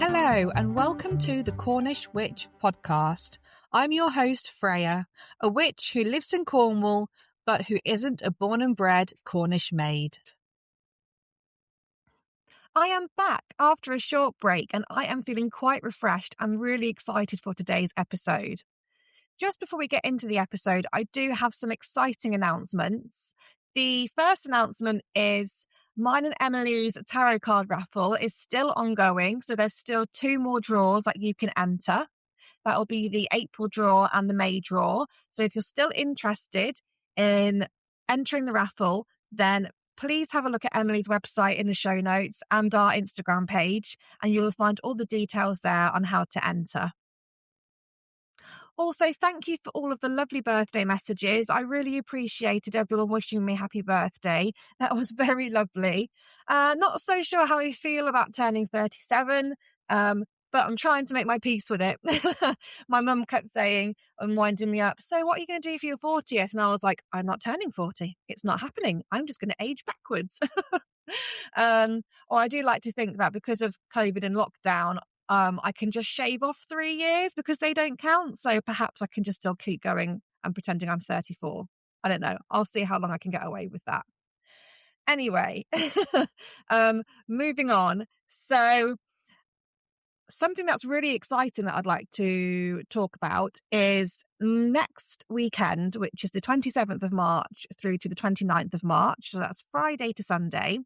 Hello and welcome to the Cornish Witch podcast. I'm your host Freya, a witch who lives in Cornwall but who isn't a born and bred Cornish maid. I am back after a short break and I am feeling quite refreshed and really excited for today's episode. Just before we get into the episode, I do have some exciting announcements. The first announcement is mine and Emily's tarot card raffle is still ongoing, so there's still 2 more draws that you can enter. That'll be the April draw and the May draw. So if you're still interested in entering the raffle, then please have a look at Emily's website in the show notes and our Instagram page, and you will find all the details there on how to enter. Also, thank you for all of the lovely birthday messages. I really appreciated everyone wishing me happy birthday. That was very lovely. Not so sure how I feel about turning 37, but I'm trying to make my peace with it. My mum kept saying and winding me up, so what are you going to do for your 40th? And I was like, I'm not turning 40. It's not happening. I'm just going to age backwards. Or I do like to think that because of COVID and lockdown, I can just shave off 3 years because they don't count. So perhaps I can just still keep going and pretending I'm 34. I don't know. I'll see how long I can get away with that. Anyway, moving on. So something that's really exciting that I'd like to talk about is next weekend, which is the 27th of March through to the 29th of March. So that's Friday to Sunday.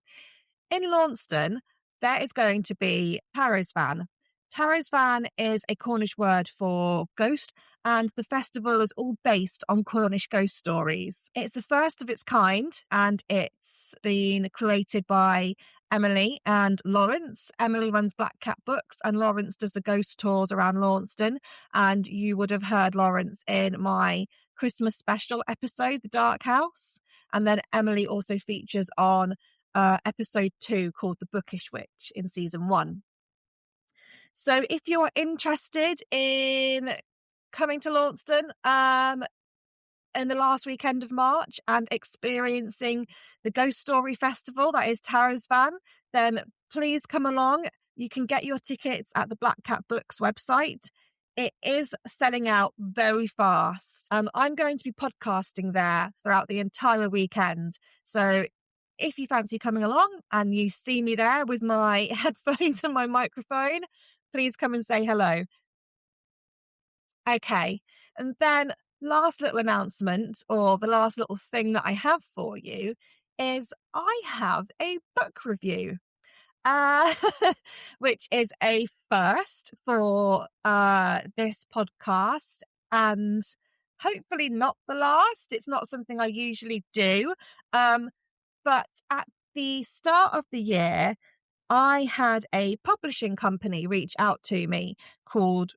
In Launceston, there is going to be Tarosvan. Tarosvan is a Cornish word for ghost, and the festival is all based on Cornish ghost stories. It's the first of its kind, and it's been created by Emily and Lawrence. Emily runs Black Cat Books and Lawrence does the ghost tours around Launceston, and you would have heard Lawrence in my Christmas special episode, The Dark House, and then Emily also features on episode 2 called The Bookish Witch in season 1. So if you're interested in coming to Launceston in the last weekend of March and experiencing the Ghost Story Festival, that is Tarosvan, then please come along. You can get your tickets at the Black Cat Books website. It is selling out very fast. I'm going to be podcasting there throughout the entire weekend. So if you fancy coming along and you see me there with my headphones and my microphone, please come and say hello. Okay, and then last little announcement, or the last little thing that I have for you, is I have a book review, which is a first for this podcast, and hopefully not the last. It's not something I usually do, but at the start of the year, I had a publishing company reach out to me called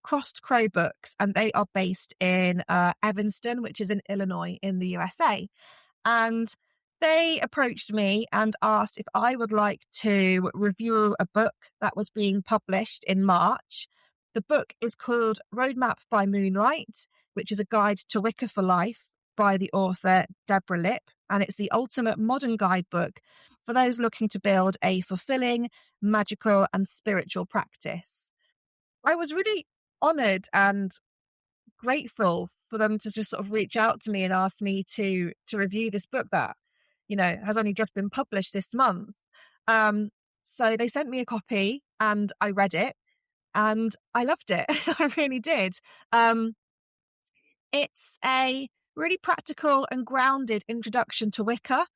Crossed Crow Books, and they are based in Evanston, which is in Illinois in the USA. And they approached me and asked if I would like to review a book that was being published in March. The book is called Roadmap by Moonlight, which is a guide to Wicca for life by the author Deborah Lipp, and it's the ultimate modern guidebook for those looking to build a fulfilling, magical and spiritual practice. I was really honoured and grateful for them to just sort of reach out to me and ask me to review this book that, you know, has only just been published this month. So they sent me a copy and I read it and I loved it. I really did. It's a really practical and grounded introduction to Wicca,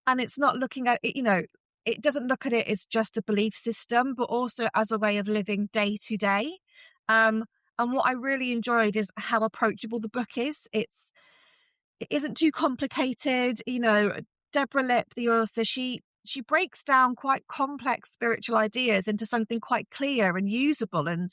and it's not looking at it, you know, it doesn't look at it as just a belief system, but also as a way of living day to day. And what I really enjoyed is how approachable the book is. It isn't too complicated. You know, Deborah Lipp, the author, she breaks down quite complex spiritual ideas into something quite clear and usable, and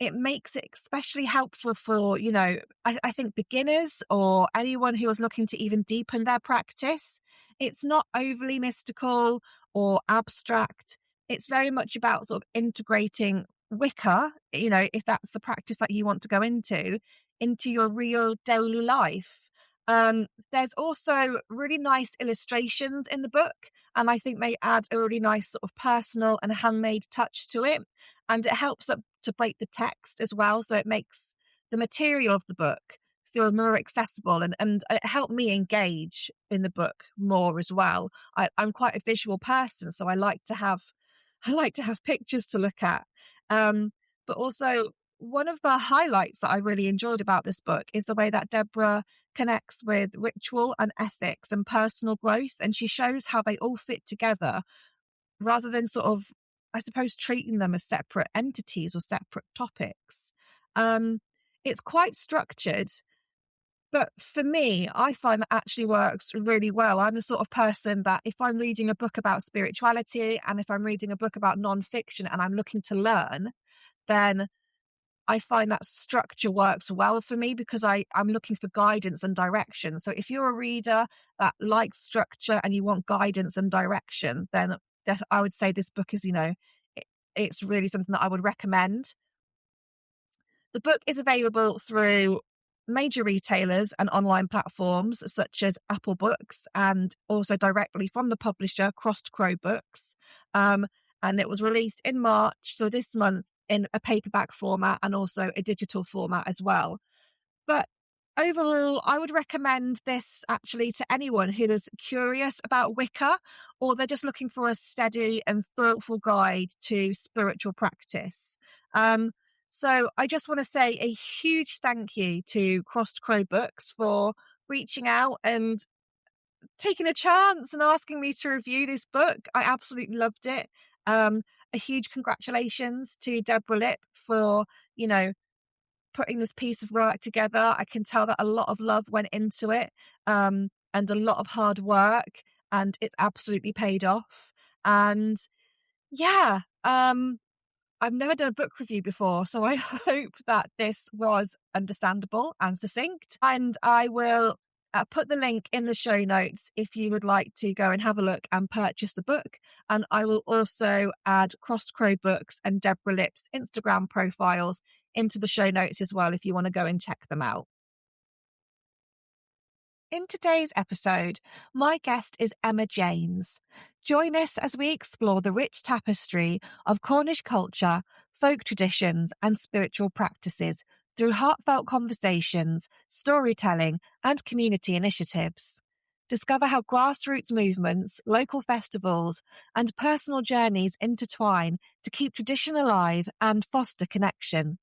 it makes it especially helpful for, you know, I think beginners or anyone who is looking to even deepen their practice. It's not overly mystical or abstract. It's very much about sort of integrating Wicca, you know, if that's the practice that you want to go into your real daily life. There's also really nice illustrations in the book, And I think they add a really nice sort of personal and handmade touch to it. And it helps to break the text as well. So it makes the material of the book feel more accessible, and it helped me engage in the book more as well. I'm quite a visual person, so I like to have pictures to look at. But also, one of the highlights that I really enjoyed about this book is the way that Deborah connects with ritual and ethics and personal growth, and she shows how they all fit together rather than sort of, I suppose, treating them as separate entities or separate topics. It's quite structured, but for me, I find that actually works really well. I'm the sort of person that if I'm reading a book about spirituality and if I'm reading a book about nonfiction and I'm looking to learn, then I find that structure works well for me because I'm looking for guidance and direction. So if you're a reader that likes structure and you want guidance and direction, then I would say this book is, it's really something that I would recommend. The book is available through major retailers and online platforms such as Apple Books, and also directly from the publisher Crossed Crow Books. And it was released in March, so this month, in a paperback format and also a digital format as well. But overall, I would recommend this actually to anyone who is curious about Wicca, or they're just looking for a steady and thoughtful guide to spiritual practice. So I just want to say a huge thank you to Crossed Crow Books for reaching out and taking a chance and asking me to review this book. I absolutely loved it. A huge congratulations to Deborah Lipp for, putting this piece of work together. I can tell that a lot of love went into it, and a lot of hard work, and it's absolutely paid off. And yeah, I've never done a book review before, so I hope that this was understandable and succinct. And I will put the link in the show notes if you would like to go and have a look and purchase the book. And I will also add Crossed Crow Books and Deborah Lipp's Instagram profiles into the show notes as well if you want to go and check them out. In today's episode, my guest is Emma Janes. Join us as we explore the rich tapestry of Cornish culture, folk traditions, and spiritual practices through heartfelt conversations, storytelling, and community initiatives. Discover how grassroots movements, local festivals, and personal journeys intertwine to keep tradition alive and foster connection.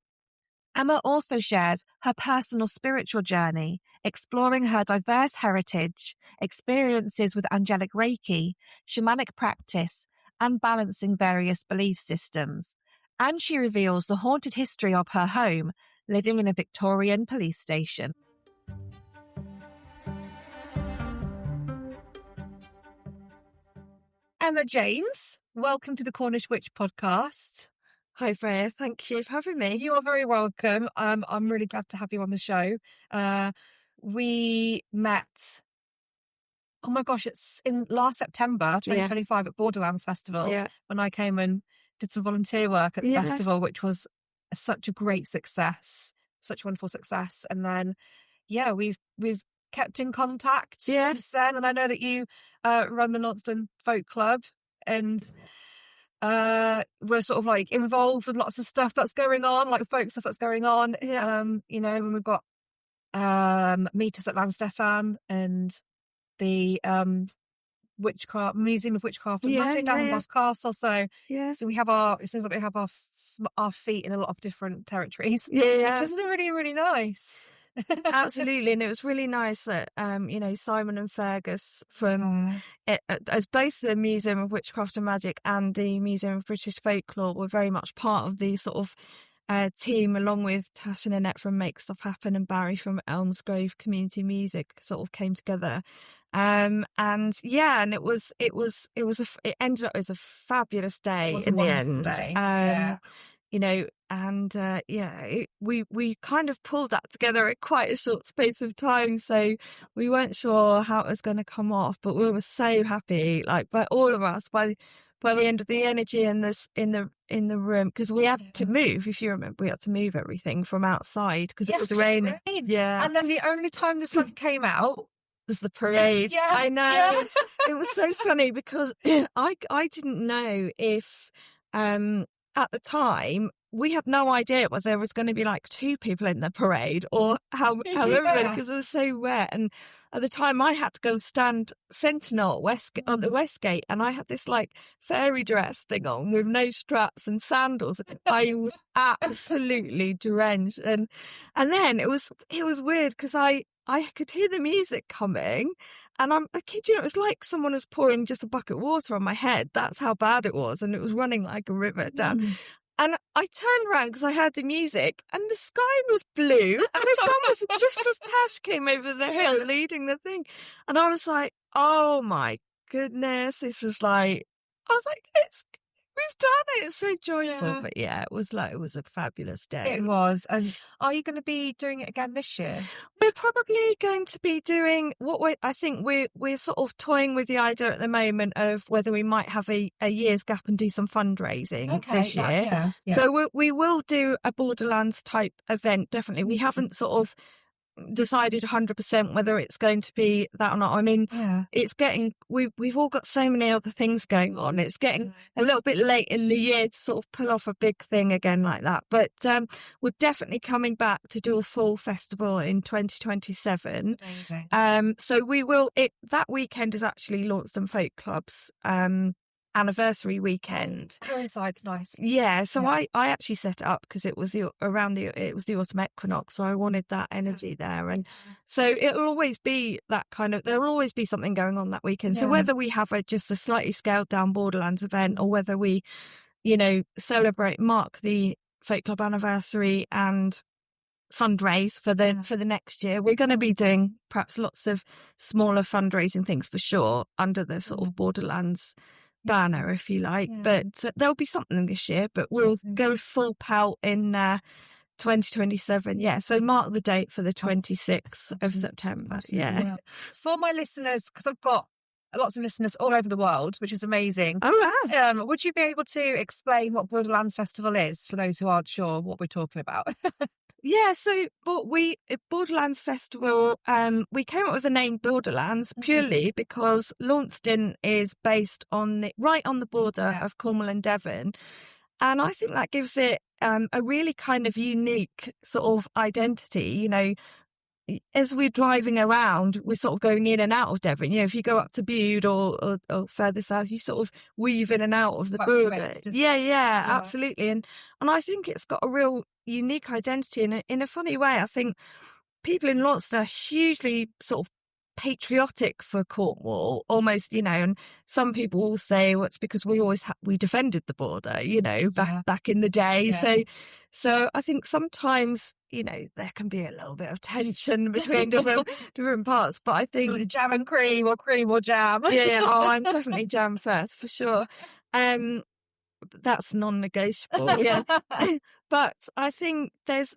Emma also shares her personal spiritual journey, exploring her diverse heritage, experiences with angelic Reiki, shamanic practice, and balancing various belief systems. And she reveals the haunted history of her home, living in a Victorian police station. Emma Janes, welcome to the Cornish Witch podcast. Hi Freya, thank you for having me. You are very welcome. I'm really glad to have you on the show. We met, oh my gosh, it's in last September 2025 at Borderlands Festival when I came and did some volunteer work at the festival, which was such a great success, such a wonderful success. And then, we've kept in contact since then. And I know that you run the Launceston Folk Club, and we're sort of like involved with lots of stuff that's going on, like folk stuff that's going on. And we've got Meet Us at South and the Witchcraft Museum of Witchcraft and Magic down in Ross Castle. So we have it seems like we have our feet in a lot of different territories. Which is really, really nice. Absolutely. And it was really nice that Simon and Fergus from as both the Museum of Witchcraft and Magic and the Museum of British Folklore were very much part of the sort of team, along with Tash and Annette from Make Stuff Happen and Barry from Elmsgrove Community Music sort of came together. And it ended up as a fabulous day in the end. We kind of pulled that together in quite a short space of time, so we weren't sure how it was going to come off, but we were so happy, like by all of us, by the end of the energy in this in the room, because we had to move. If you remember, we had to move everything from outside because it was raining. And then the only time the sun came out as the parade. Yeah, I know. yeah. It was so funny because I didn't know if at the time we had no idea whether there was going to be like 2 people in the parade or however Yeah. because it was so wet. And at the time I had to go stand sentinel on the West Gate, and I had this like fairy dress thing on with no straps and sandals. I was absolutely drenched, and then it was weird because I could hear the music coming, and I kid you not, it was like someone was pouring just a bucket of water on my head. That's how bad it was, and it was running like a river down. And I turned around because I heard the music, and the sky was blue, and the sun was just as Tash came over the hill leading the thing. And I was like, oh my goodness, this is like, I was like, we've done it. It's so joyful. Yeah. But yeah, it was a fabulous day. It was. And are you going to be doing it again this year? We're probably going to be doing I think we're sort of toying with the idea at the moment of whether we might have a year's gap and do some fundraising this year. Yeah. So we will do a Borderlands type event. Definitely. We haven't sort of decided 100% whether it's going to be that or not. I mean, it's getting, we've all got so many other things going on. It's getting a little bit late in the year to sort of pull off a big thing again like that. But we're definitely coming back to do a full festival in 2027. Amazing. So we will, that weekend is actually Launceston Folk Club's anniversary weekend. Coincides nice. Yeah, so I actually set it up because it was the autumn equinox, so I wanted that energy there, and so it'll always be that kind of, there'll always be something going on that weekend. So whether we have just a slightly scaled down Borderlands event, or whether we, mark the Folk Club anniversary and fundraise for the next year, we're going to be doing perhaps lots of smaller fundraising things for sure under the sort of Borderlands banner, if you like. But there'll be something this year, but we'll go full pelt in 2027. Yeah, so mark the date for the 26th of September. Yeah. For my listeners, because I've got lots of listeners all over the world, which is amazing. Oh, wow. Would you be able to explain what Borderlands Festival is for those who aren't sure what we're talking about? Yeah, so Borderlands Festival, we came up with the name Borderlands purely because Launceston is based right on the border of Cornwall and Devon. And I think that gives it a really kind of unique sort of identity. As we're driving around, we're sort of going in and out of Devon. If you go up to Bude or further south, you sort of weave in and out of the border. Yeah, absolutely. And I think it's got a real unique identity in a funny way. I think people in Launceston are hugely sort of patriotic for Cornwall, almost, and some people will say, well, it's because we always we defended the border, back in the day. So I think sometimes, there can be a little bit of tension between different parts, but I think jam and cream or jam. Yeah. Oh, I'm definitely jam first for sure. That's non-negotiable. Yeah. But I think there's,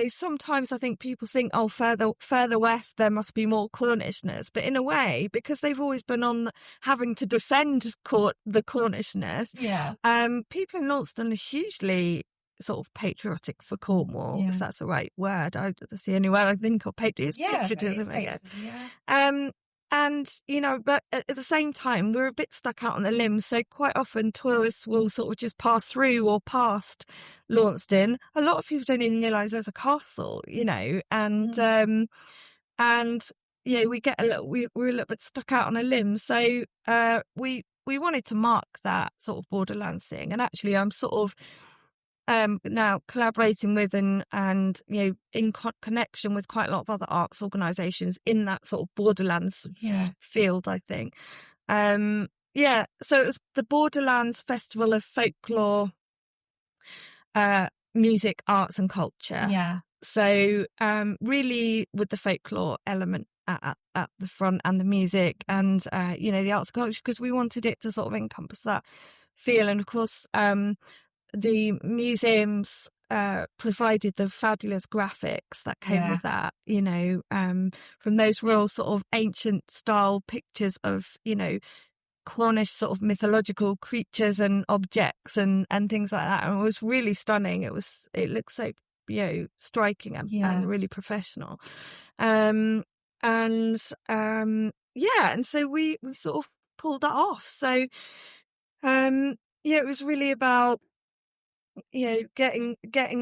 sometimes I think people think, oh, further west, there must be more Cornishness. But in a way, because they've always been having to defend the Cornishness, people in Launceston are hugely sort of patriotic for Cornwall, if that's the right word. That's the only word I think of. Patriotism, I guess. And, but at the same time, we're a bit stuck out on the limb. So quite often tourists will sort of just pass through or past Launceston. A lot of people don't even realise there's a castle, and we get we're a little bit stuck out on a limb. So we wanted to mark that sort of Borderlands thing. And actually, I'm sort of now collaborating with and in connection with quite a lot of other arts organisations in that sort of Borderlands field, I think. So it was the Borderlands Festival of Folklore, Music, Arts and Culture. Yeah. So really with the folklore element at the front and the music and the arts and culture, because we wanted it to sort of encompass that feel. And of course the museums provided the fabulous graphics that came with that, from those real sort of ancient style pictures of, Cornish sort of mythological creatures and objects and things like that. And it was really stunning. It looked so, striking and really professional. and and so we sort of pulled that off. So it was really about getting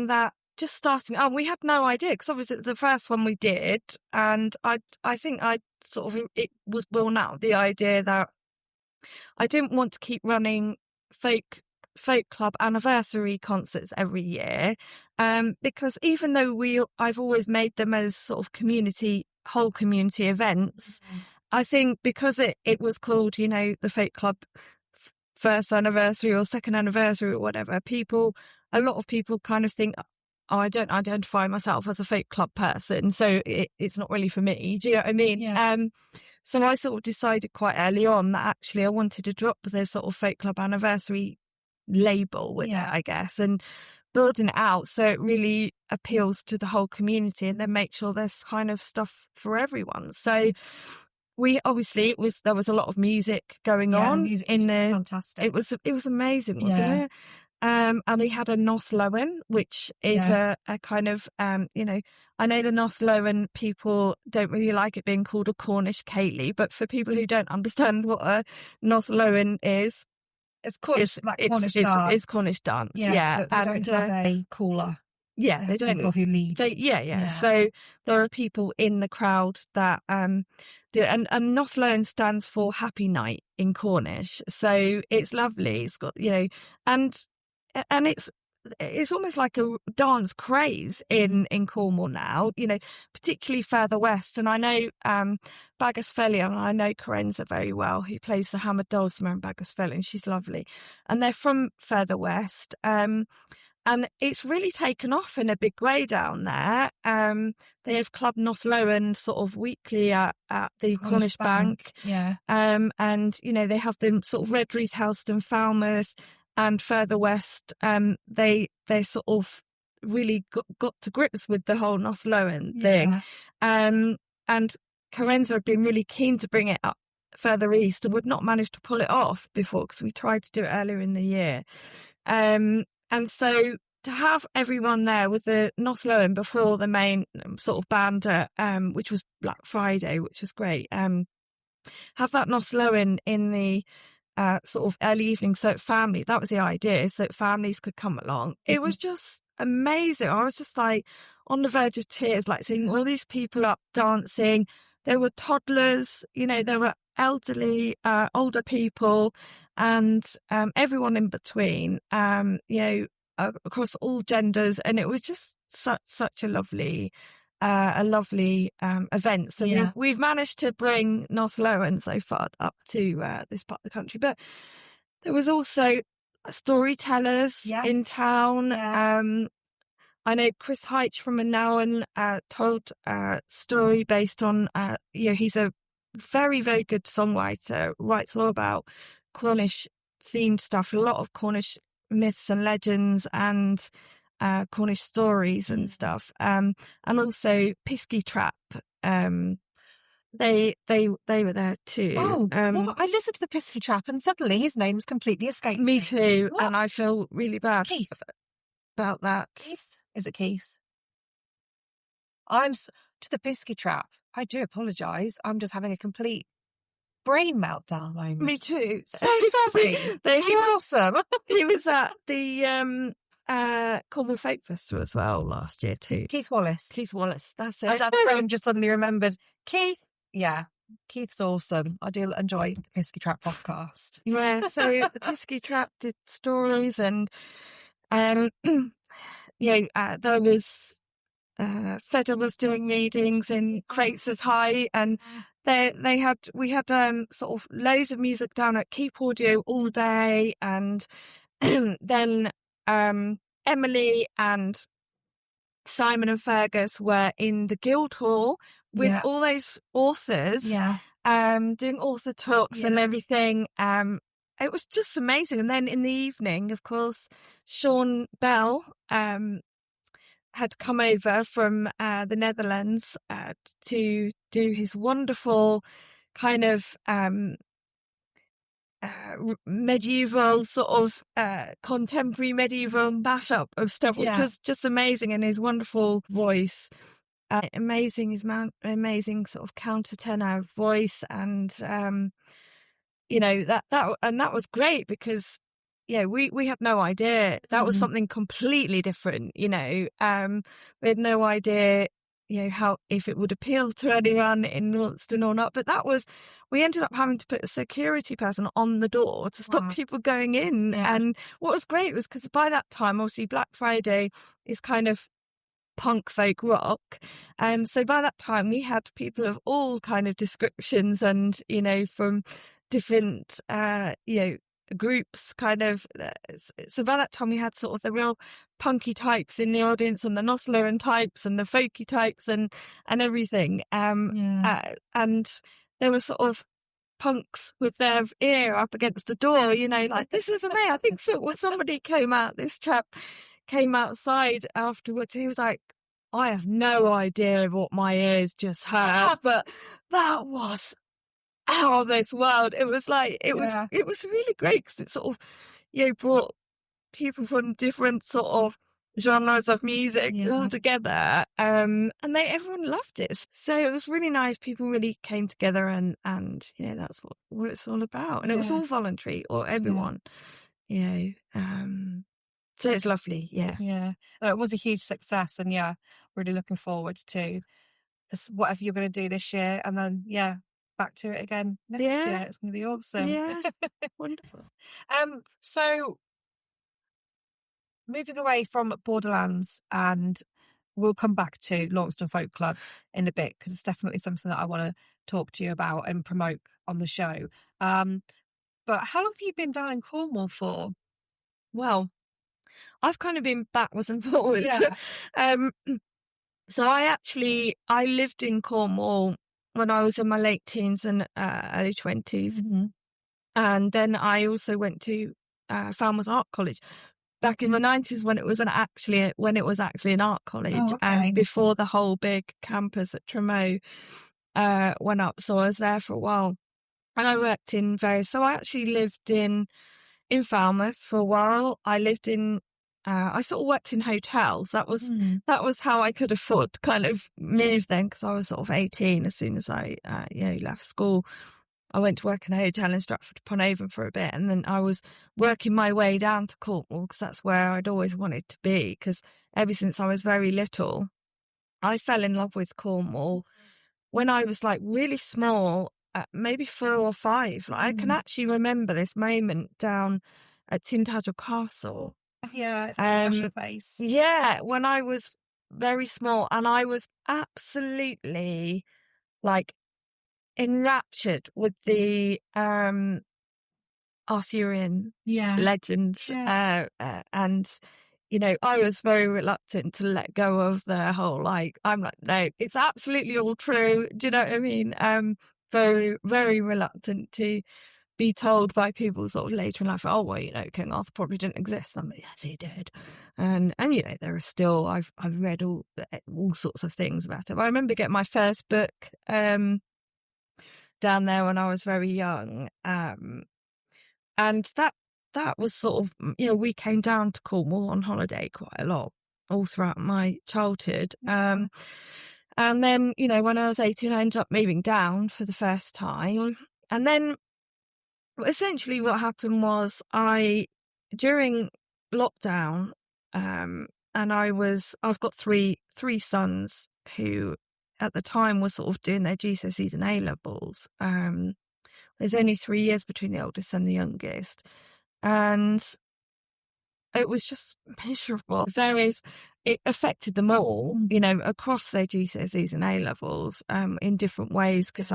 that, just starting. Oh, we had no idea, because obviously the first one we did, and I think I sort of, it was born out of the idea that I didn't want to keep running folk club anniversary concerts every year, because even though I've always made them as sort of whole community events, I think because it was called, the folk club first anniversary or second anniversary or whatever, a lot of people kind of think, oh, I don't identify myself as a folk club person, so it's not really for me. Do you know what I mean? Yeah. So I sort of decided quite early on that actually I wanted to drop the sort of folk club anniversary label with it, I guess, and building it out so it really appeals to the whole community, and then make sure there's kind of stuff for everyone. So there was a lot of music going on in the fantastic. It was amazing, wasn't it? And we had a Nos Lowen, which is a kind of, I know the Nos Lowen people don't really like it being called a Cornish Ceilidh, but for people who don't understand what a Nos Lowen is, it's Cornish, Cornish dance. It's Cornish dance, But they don't have a caller. Yeah, they don't. People who lead. So there are people in the crowd that do, and Nos Lowen stands for Happy Night in Cornish. So it's lovely. It's got, and it's almost like a dance craze in Cornwall now, particularly further west. And I know Bagus Fellion, and I know Corenza very well, who plays the hammered dulcimer in Bagus Fellion. She's lovely. And they're from further west. And it's really taken off in a big way down there. They have Club Nos Lowen sort of weekly at the Cornish Bank. Yeah. And, they have them sort of Redruth, Helston, Falmouth, and further west. They sort of really got to grips with the whole Nos Lowen thing. And Corenza had been really keen to bring it up further east, and would not manage to pull it off before, because we tried to do it earlier in the year. And so to have everyone there with the Nos Lowen before the main sort of band, which was Black Friday, which was great, have that Nos Lowen in the sort of early evening, so family, that was the idea, so families could come along. It was just amazing. I was just like on the verge of tears, like seeing all these people up dancing. There were toddlers, there were elderly, older people, and everyone in between, across all genders. And it was just such a lovely event. So we've managed to bring Nos Lowen so far up to this part of the country. But there was also storytellers in town. I know Chris Heitch from Manawan told a story based on, he's a very, very good songwriter, writes all about Cornish themed stuff, a lot of Cornish myths and legends and Cornish stories and stuff. And also Pisky Trap. They were there too. Oh, I listened to the Pisky Trap and suddenly his name's completely escaped me. Me too. What? And I feel really bad about that. Keith? Is it Keith? To the Pisky Trap. I do apologise. I'm just having a complete brain meltdown moment. Me too. So sorry. You're awesome. He was at the Cornwall Folk Festival as well last year too. Keith Wallace. That's it. My brain just suddenly remembered. Keith. Yeah. Keith's awesome. I do enjoy the Pisky Trap podcast. Yeah. So the Pisky Trap did stories, and there was Fedder was doing readings in Craters High, and we had sort of loads of music down at Keep Audio all day, and then Emily and Simon and Fergus were in the Guildhall with all those authors, doing author talks and everything. It was just amazing. And then in the evening, of course, Sean Bell had come over from the Netherlands to do his wonderful kind of medieval sort of contemporary medieval mashup of stuff, which was just amazing, in his wonderful voice. amazing sort of countertenor voice, and that was great because we had no idea. That was something completely different. We had no idea how, if it would appeal to anyone in Launceston or not. But we ended up having to put a security person on the door to stop people going in. Yeah. And what was great was because by that time, obviously Black Friday is kind of punk folk rock, and so by that time we had people of all kind of descriptions, and from different groups kind of. So by that time we had sort of the real punky types in the audience, and the Nosleran types, and the folky types, and everything. And there were sort of punks with their ear up against the door, like, this isn't me. I think somebody came out. This chap came outside afterwards. He was like, I have no idea what my ears just heard, but that was out of this world. It was like, it was really great because it sort of, brought people from different sort of genres of music all together. And everyone loved it. So it was really nice. People really came together, and that's what it's all about. And it was all voluntary, or everyone, so it's lovely. No, it was a huge success, and really looking forward to this, whatever you're going to do this year, and then back to it again next year. It's going to be awesome. Wonderful. So moving away from Borderlands, and we'll come back to Launceston Folk Club in a bit, because it's definitely something that I want to talk to you about and promote on the show. But how long have you been down in Cornwall for? Well, I've kind of been backwards and forwards. So I lived in Cornwall when I was in my late teens and early 20s. And then I also went to Falmouth Art College back in the 90s when it was actually an art college, and before the whole big campus at Tremoe went up. So I was there for a while, and I worked in so I actually lived in Falmouth for a while. I lived in I sort of worked in hotels. That was how I could afford to kind of move then, because I was sort of 18 as soon as I left school. I went to work in a hotel in Stratford-upon-Avon for a bit, and then I was working my way down to Cornwall, because that's where I'd always wanted to be, because ever since I was very little, I fell in love with Cornwall when I was like really small, maybe 4 or 5. Like, I can actually remember this moment down at Tintagel Castle. Yeah, it's a special place. Yeah, when I was very small, and I was absolutely like enraptured with the Arthurian legends, and I was very reluctant to let go of the whole, like, I'm like, no, it's absolutely all true. Do you know what I mean? Very, very reluctant to be told by people sort of later in life, oh, well, King Arthur probably didn't exist. I'm like, yes, he did. And there are still, I've read all sorts of things about it. But I remember getting my first book down there when I was very young. And that was sort of, we came down to Cornwall on holiday quite a lot, all throughout my childhood. And then, when I was 18, I ended up moving down for the first time. And then essentially what happened was during lockdown, and I've got three sons who at the time were sort of doing their GCSEs and A-levels. There's only 3 years between the oldest and the youngest. And it was just miserable. It affected them all, across their GCSEs and A-levels, in different ways, because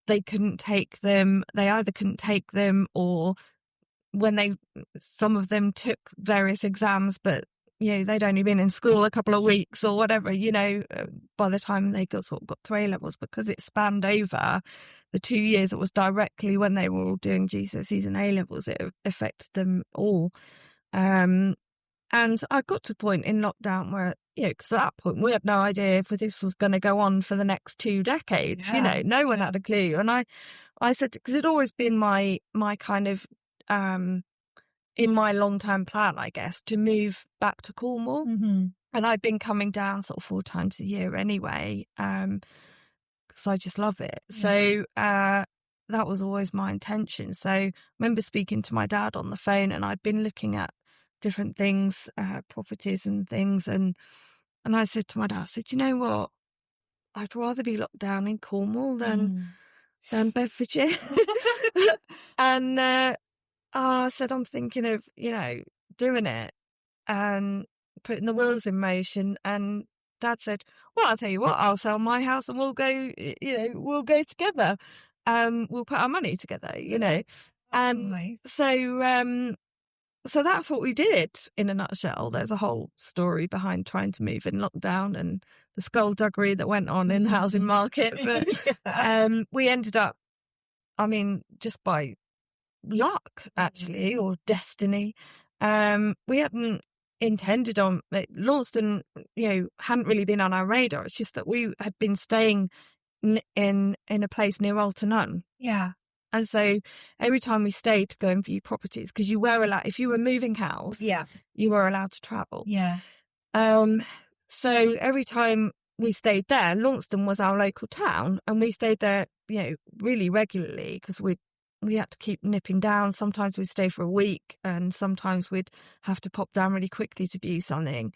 they couldn't take them. They either couldn't take them, or when some of them took various exams, but they'd only been in school a couple of weeks or whatever, by the time they got to A-levels, because it spanned over the 2 years. It was directly when they were all doing GCSEs and A-levels. It affected them all. And I got to a point in lockdown where, because at that point we had no idea if this was going to go on for the next 2 decades. No one had a clue. And I said, because it'd always been my kind of, in my long-term plan, I guess, to move back to Cornwall. And I'd been coming down sort of 4 times a year anyway, because I just love it. Yeah. So that was always my intention. So I remember speaking to my dad on the phone, and I'd been looking at different things, properties and things, and I said to my dad, I said, you know what? I'd rather be locked down in Cornwall than Bedfordshire. And I said, I'm thinking of, doing it and putting the wheels in motion. And Dad said, well, I'll tell you what, I'll sell my house and we'll go, we'll go together. We'll put our money together, Nice. So that's what we did in a nutshell. There's a whole story behind trying to move in lockdown and the skullduggery that went on in the housing market. But we ended up, just by luck, actually, or destiny. We hadn't intended on it. Launceston, hadn't really been on our radar. It's just that we had been staying in a place near Alton. Yeah. And so every time we stayed to go and view properties, because you were allowed, if you were moving house, you were allowed to travel. Yeah. So every time we stayed there, Launceston was our local town, and we stayed there, really regularly, because we had to keep nipping down. Sometimes we'd stay for a week, and sometimes we'd have to pop down really quickly to view something.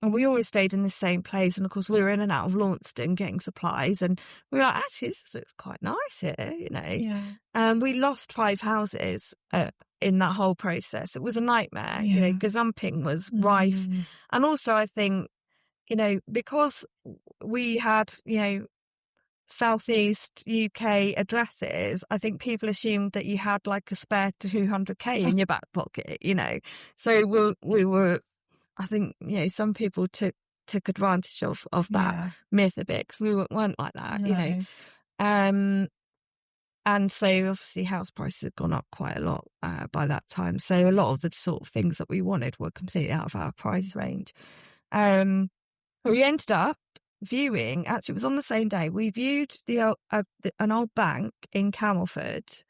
And we always stayed in the same place. And of course, we were in and out of Launceston getting supplies. And we were like, actually, this looks quite nice here, Yeah. We lost 5 houses in that whole process. It was a nightmare. Gazumping was rife. And also, I think, because we had, Southeast UK addresses, I think people assumed that you had like a spare 200k in your back pocket, So we were, I think, some people took advantage of that myth a bit, because we weren't like that, And so obviously house prices had gone up quite a lot by that time. So a lot of the sort of things that we wanted were completely out of our price range. We ended up viewing, actually it was on the same day, we viewed an old bank in Camelford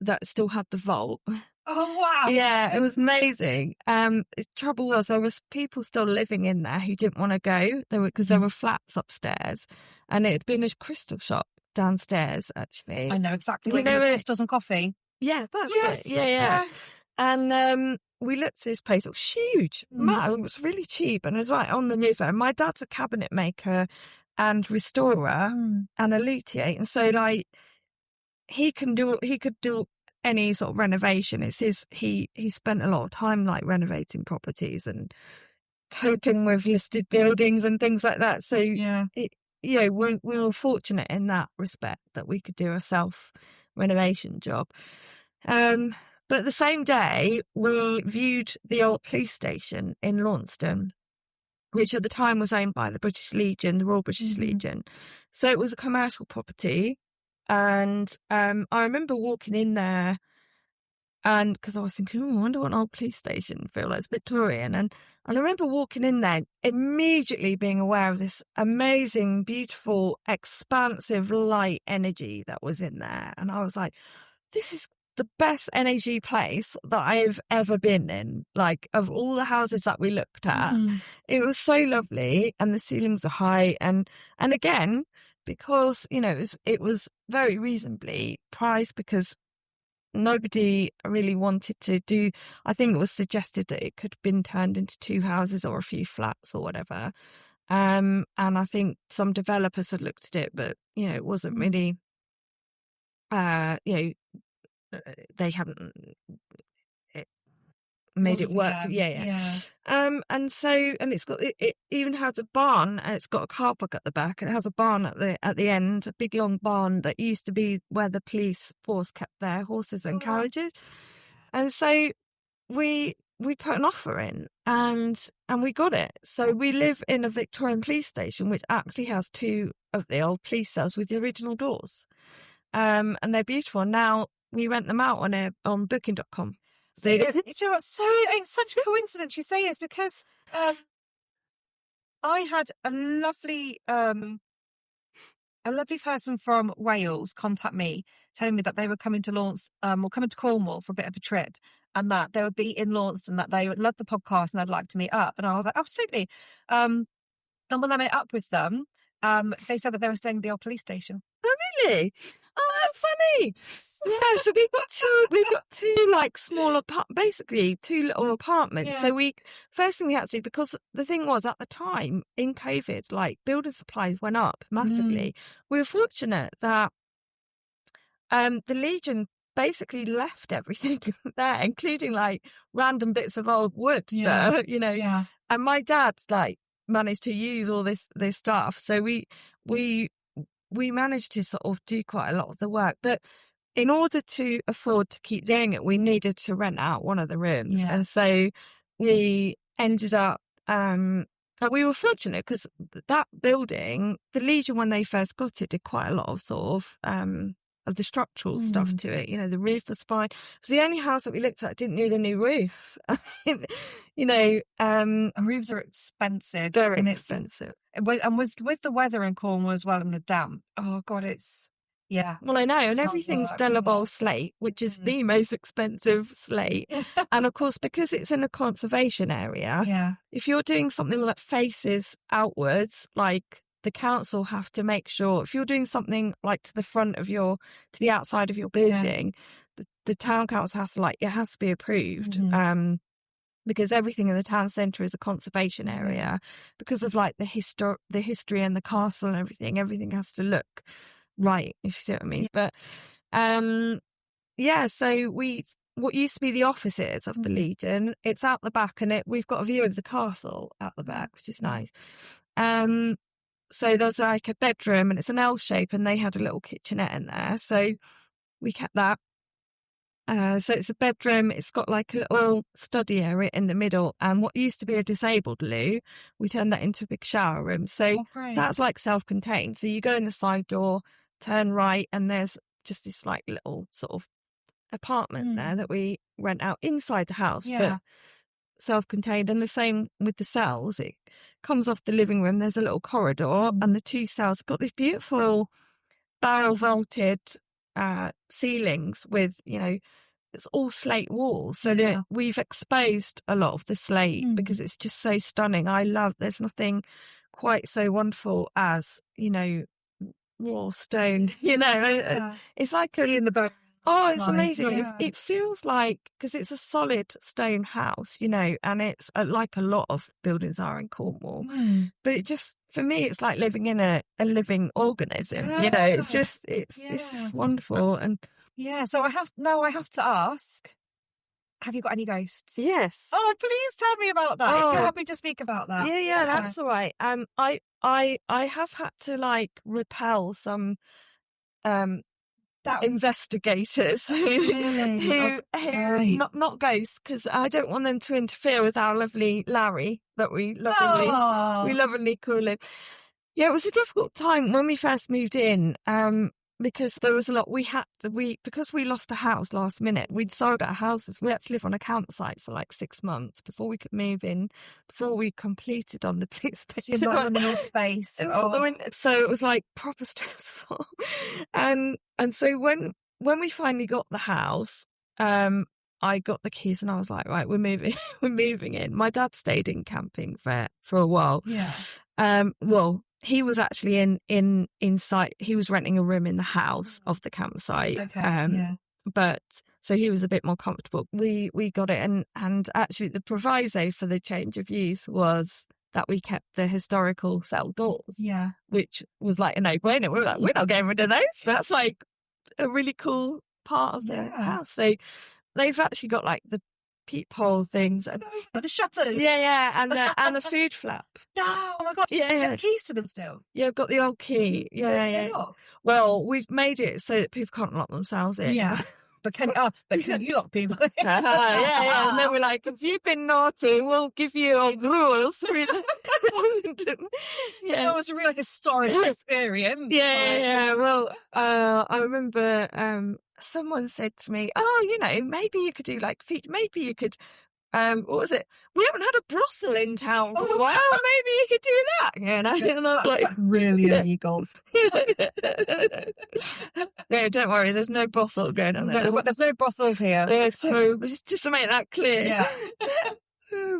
that still had the vault. Oh, wow. Yeah, it was amazing. The trouble was there was people still living in there who didn't want to go. Because there were flats upstairs, and it had been a crystal shop downstairs, actually. I know exactly where crystals and coffee. Yeah, that's it. Yeah. And we looked at this place. It was huge. It was really cheap, and it was right on the river. And my dad's a cabinet maker and restorer and a luthier, and so he could do any sort of renovation. It's he spent a lot of time like renovating properties and coping with listed buildings and things like that. So we were fortunate in that respect that we could do a self renovation job. But the same day we viewed the old police station in Launceston, which at the time was owned by the British Legion, the Royal British Legion. So it was a commercial property. And I remember walking in there, and because I was thinking, I wonder what an old police station feels like. It's Victorian. And I remember walking in there, immediately being aware of this amazing, beautiful, expansive light energy that was in there. And I was like, this is the best energy place that I've ever been in. Like, of all the houses that we looked at, it was so lovely, and the ceilings are high. And again, because, it was very reasonably priced, because nobody really wanted to do, I think it was suggested that it could have been turned into 2 houses or a few flats or whatever. And I think some developers had looked at it, but, it wasn't really, they hadn't made it work. Yeah. And it even has a barn. It's got a car park at the back, and it has a barn at the end, a big long barn that used to be where the police force kept their horses and carriages. And so we put an offer in, and we got it. So we live in a Victorian police station, which actually has 2 of the old police cells with the original doors. And they're beautiful. Now we rent them out on booking.com. So, it's such a coincidence you say this, because I had a lovely person from Wales contact me, telling me that they were coming to Cornwall for a bit of a trip, and that they would be in Launceston, that they would love the podcast and they'd like to meet up. And I was like, absolutely. And when I met up with them, they said that they were staying at the old police station. Oh, really? Oh, that's funny. Yeah, so we've got two like small basically two little apartments. Yeah. So first thing we had to do, because the thing was at the time in COVID, like building supplies went up massively. We were fortunate that the Legion basically left everything there, including like random bits of old wood there, you know. Yeah. And my dad like managed to use all this stuff. So we managed to sort of do quite a lot of the work. But in order to afford to keep doing it, we needed to rent out one of the rooms. Yeah. And so we ended up, we were fortunate because that building, the Legion, when they first got it, did quite a lot of sort of the structural stuff to it. You know, the roof was fine. It was the only house that we looked at that didn't need a new roof. You know, and roofs are expensive. Very expensive. And with the weather in Cornwall as well and the damp, oh God, it's, yeah. Well, I know, and everything's Delabole slate, which is the most expensive slate. And of course, because it's in a conservation area, if you're doing something that faces outwards, like the council have to make sure, if you're doing something like to the outside of your building, the town council has to it has to be approved. Because everything in the town centre is a conservation area, because of like the history and the castle and everything has to look right, if you see what I mean. But so what used to be the offices of the Legion, it's out the back, and we've got a view of the castle out the back, which is nice. So there's like a bedroom, and it's an L shape, and they had a little kitchenette in there, so we kept that. So it's a bedroom, it's got like a little study area in the middle, and what used to be a disabled loo, we turned that into a big shower room. So that's like self-contained. So you go in the side door, turn right, and there's just this like little sort of apartment there that we rent out inside the house, but self-contained. And the same with the cells. It comes off the living room, there's a little corridor, and the two cells got this beautiful barrel vaulted ceilings with, you know, it's all slate walls, so that we've exposed a lot of the slate because it's just so stunning. There's nothing quite so wonderful as, you know, raw stone, you know. It's like in the bones. Oh, it's amazing. It feels like, because it's a solid stone house, you know, and it's like a lot of buildings are in Cornwall. But it just, for me, it's like living in a living organism, you know. It's just wonderful. And so I have to ask, have you got any ghosts? Yes. Oh, please tell me about that. If you're happy to speak about that. Yeah, that's all right. I have had to like repel some investigators who not ghosts, because I don't want them to interfere with our lovely Larry that we lovingly call him. Yeah, it was a difficult time when we first moved in, because there was a lot because we lost a house last minute. We'd sold our houses. We had to live on a campsite for like 6 months before we could move in, before we completed on the police station. You're not in your space. So it was like proper stressful. And so when we finally got the house, I got the keys and I was like, right, we're moving in. My dad stayed in camping for a while. Well, he was actually inside. He was renting a room in the house of the campsite. But so he was a bit more comfortable. We got it, and actually the proviso for the change of use was that we kept the historical cell doors. Which was like a no-brainer. We were like, we're not getting rid of those. That's like a really cool part of the house. So they've actually got like the peephole things and the shutters, and the food flap. No, oh my god, you have the keys to them still. Yeah, I've got the old key. Well, we've made it so that people can't lock themselves in. But can you lock people? And then we're like, if you've been naughty, we'll give you old rules. It was a real historic experience. Well, I remember someone said to me, oh, you know, maybe you could do like maybe you could what was it? We haven't had a brothel in town for a while. Maybe you could do that. And I was like, really illegal. No, don't worry. There's no brothel going on there. There's no brothels here. Yeah, so just to make that clear. Yeah.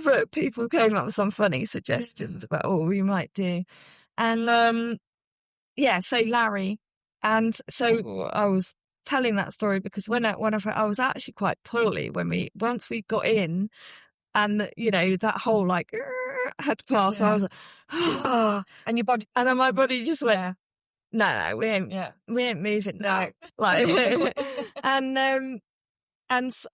But people came up with some funny suggestions about what we might do. And so Larry. And so I was telling that story because when I was actually quite poorly once we got in, and that whole like had passed. I was like, oh, and your body, and then my body just went, no, we ain't moving now. Like, and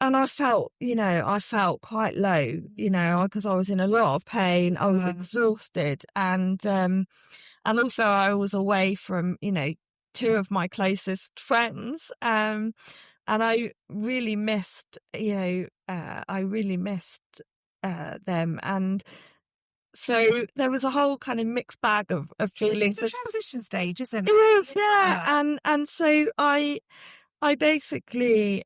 I felt, I felt quite low, because I was in a lot of pain. I was exhausted, and also I was away from, two of my closest friends, and I really missed, them, and so there was a whole kind of mixed bag of feelings. It's a transition stage, isn't it? It was, yeah. And so I basically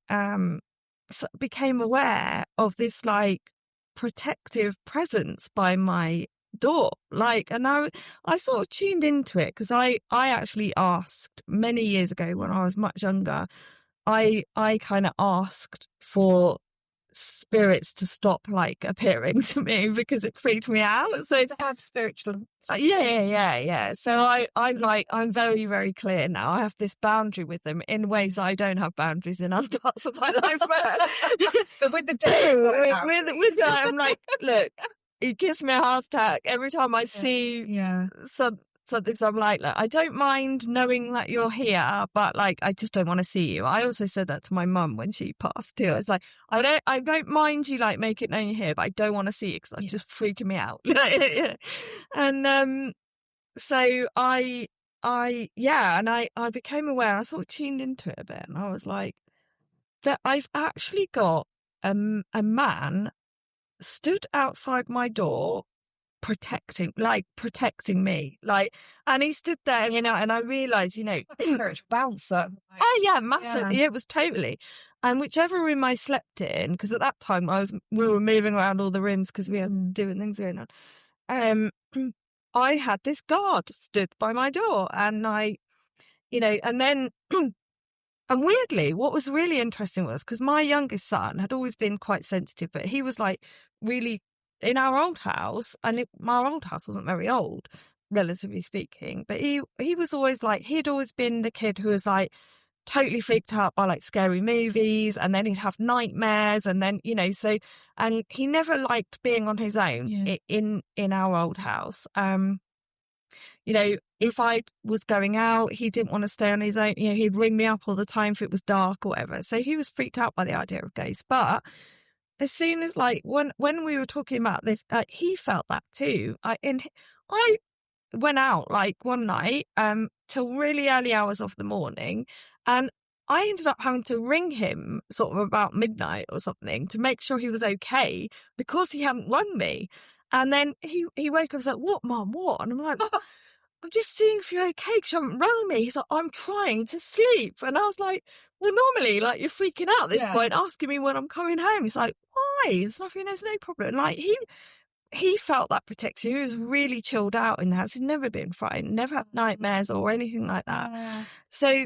became aware of this like protective presence by my door, and I sort of tuned into it because I actually asked many years ago when I was much younger. I kind of asked for spirits to stop like appearing to me because it freaked me out. So to have spiritual, yeah. So I'm very, very clear now. I have this boundary with them in ways I don't have boundaries in other parts of my life. But with the day, with that, I'm like, look, it gives me a heart attack every time I see something. So I'm like, I don't mind knowing that you're here, but like, I just don't want to see you. I also said that to my mum when she passed too. It's like, I don't mind you like make it known you're here, but I don't want to see you because it's just freaking me out. And so I became aware. I sort of tuned into it a bit, and I was like, that I've actually got a man stood outside my door protecting me, and he stood there, and I realised, spiritual bouncer. Oh yeah, massively. Yeah. It was totally. And whichever room I slept in, because at that time we were moving around all the rooms because we had doing things going on. I had this guard stood by my door, and and then. And weirdly, what was really interesting was because my youngest son had always been quite sensitive, but he was like really in our old house, and our old house wasn't very old, relatively speaking, but he was always like, he'd always been the kid who was like totally freaked out by like scary movies, and then he'd have nightmares, and then, and he never liked being on his own in our old house. If I was going out, he didn't want to stay on his own. He'd ring me up all the time if it was dark or whatever. So he was freaked out by the idea of ghosts. But as soon as like when we were talking about this, he felt that too. I went out like one night till really early hours of the morning, and I ended up having to ring him sort of about midnight or something to make sure he was okay because he hadn't rung me. And then he woke up and was like, "What, Mum? What?" And I'm like, I'm just seeing if you're okay because you haven't rung me. He's like, I'm trying to sleep. And I was like, well, normally, like, you're freaking out at this point, asking me when I'm coming home. He's like, why? There's nothing, there's no problem. And like, he felt that protection. He was really chilled out in the house. He'd never been frightened, never had nightmares or anything like that. So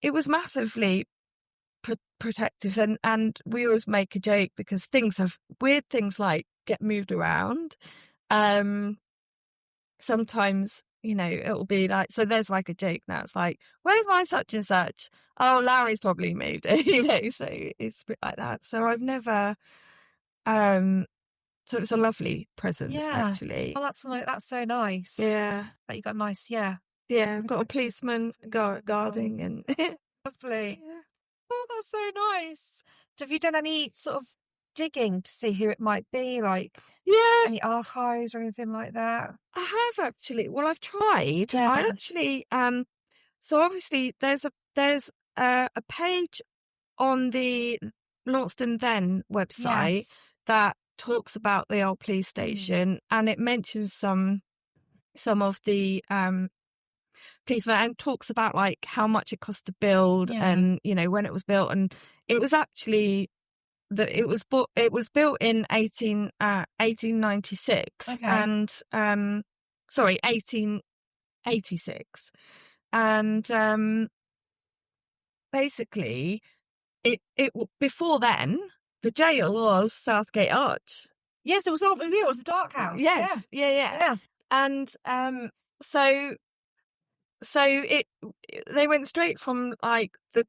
it was massively protective. And we always make a joke because weird things like get moved around. Sometimes, it'll be like, so there's like a joke now. It's like, where's my such and such? Oh, Larry's probably moved it, so it's a bit like that. So I've never, so it's a lovely presence, actually. Oh, that's so nice. Yeah. That you got nice, Yeah, I've got a policeman guarding and... Lovely. Yeah. Oh, that's so nice. So have you done any sort of digging to see who it might be, like any archives or anything like that? I have actually. Well, I've tried. I actually so obviously there's a page on the Launceston Then website that talks about the old police station, and it mentions some of the policemen and talks about like how much it cost to build and when it was built, and it was actually it was built in 1896 Okay. and sorry 1886, and basically it before then the jail was Southgate Arch. Yes, it was the Dark House. Yes, yeah. And so they went straight from like the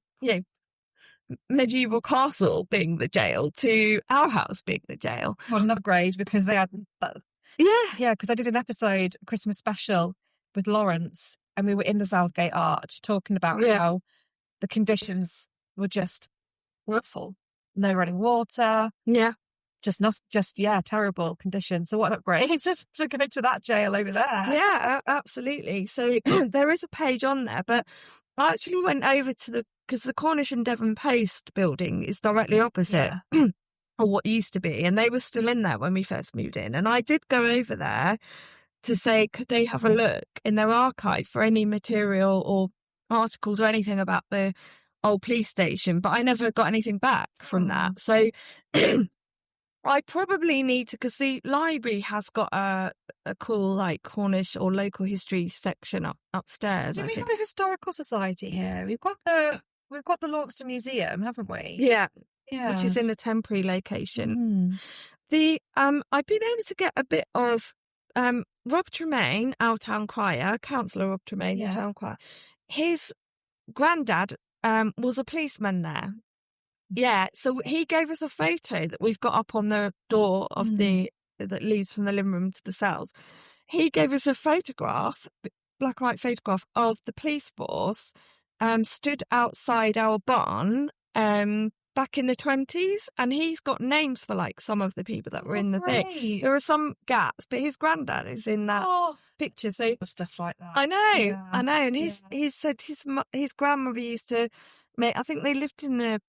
medieval castle being the jail to our house being the jail. What an upgrade, because they had that. Yeah, because I did an episode, Christmas special, with Lawrence, and we were in the Southgate Arch talking about how the conditions were just awful. No running water. Yeah. Terrible conditions. So what an upgrade just to go to that jail over there. Yeah, absolutely. So there is a page on there, but I actually went over to because the Cornish and Devon Post building is directly opposite or what used to be, and they were still in there when we first moved in. And I did go over there to say, could they have a look in their archive for any material or articles or anything about the old police station, but I never got anything back from that. So I probably need to, because the library has got a cool like Cornish or local history section upstairs. Do we have a historical society here? We've got the Launceston Museum, haven't we? Yeah, which is in a temporary location. I've been able to get a bit of Rob Tremaine, our town crier, Councillor Rob Tremaine, the town crier. His granddad was a policeman there. Yeah, so he gave us a photo that we've got up on the door of that leads from the living room to the cells. He gave us a photograph, black and white photograph of the police force stood outside our barn back in the 1920s, and he's got names for like some of the people that were in the thing. There are some gaps, but his granddad is in that picture. So stuff like that. I know, and he said his grandmother used to make. I think they lived in the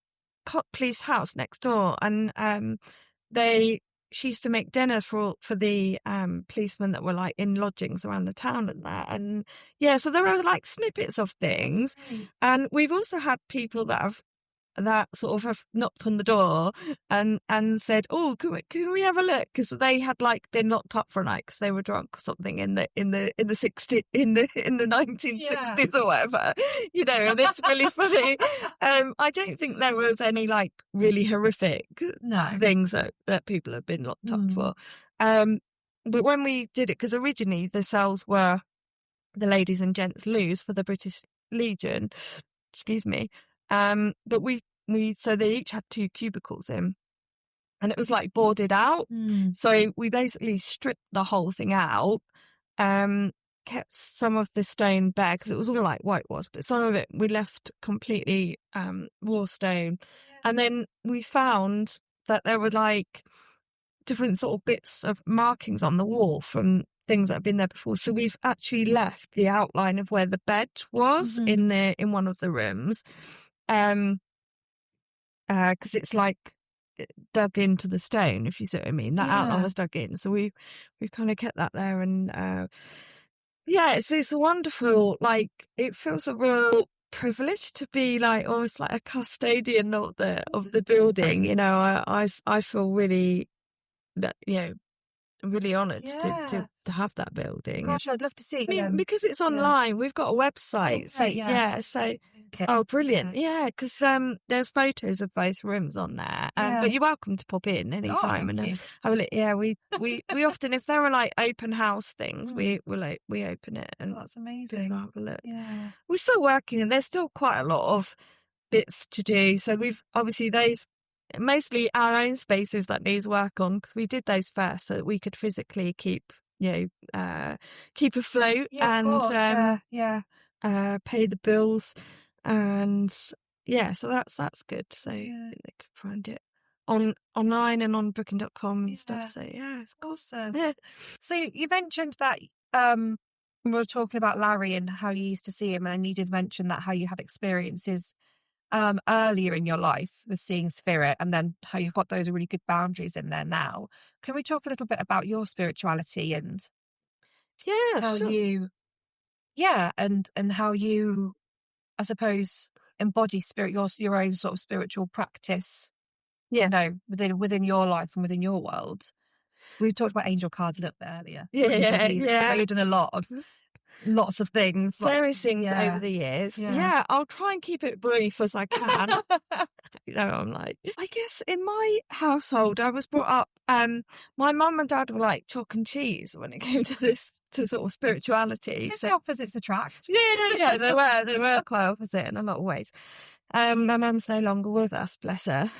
police house next door, and she used to make dinners for the policemen that were like in lodgings around the town and that. And so there are like snippets of things. And we've also had people that sort of have knocked on the door and said, "Oh, can we have a look?" Because they had like been locked up for a night because they were drunk or something in the 1960s or whatever, And it's really funny. I don't think there was any like really horrific things that people have been locked up for. But when we did it, because originally the cells were the ladies and gents' loos for the British Legion, excuse me. But so they each had 2 cubicles in, and it was like boarded out. So we basically stripped the whole thing out, kept some of the stone bare because it was all like whitewash, but some of it we left completely raw stone. And then we found that there were like different sort of bits of markings on the wall from things that have been there before. So we've actually left the outline of where the bed was in one of the rooms. Because it's like dug into the stone, if you see what I mean. That outline was dug in, so we've kind of kept that there, and it's wonderful. Like it feels a real privilege to be like almost like a custodian of the building. I feel really really honoured to have that building. Gosh, I'd love to see. Because it's online, we've got a website. Brilliant. Yeah, because there's photos of both rooms on there. But you're welcome to pop in anytime and have a look. Yeah, we often, if there are like open house things, we open it, and that's amazing. Have a look. Yeah, we're still working, and there's still quite a lot of bits to do. So we've obviously those. Mostly our own spaces that needs work on, because we did those first so that we could physically keep afloat and pay the bills, and so that's good. So I think they could find it online and on booking.com and stuff. So it's awesome. So you mentioned that we were talking about Larry and how you used to see him, and you did mention that how you had experiences earlier in your life with seeing spirit, and then how you've got those really good boundaries in there now. Can we talk a little bit about your spirituality and how you and how you, I suppose, embody spirit, your own sort of spiritual practice you know, within your life and within your world. We talked about angel cards a little bit earlier. Yeah. They've done a lot of lots of things. Various things over the years. Yeah, I'll try and keep it brief as I can. You know, I'm like, I guess in my household, I was brought up, my mum and dad were like chalk and cheese when it came to this, to sort of spirituality. It's the opposites attract. Yeah, they were quite opposite in a lot of ways. My mum's no longer with us, bless her.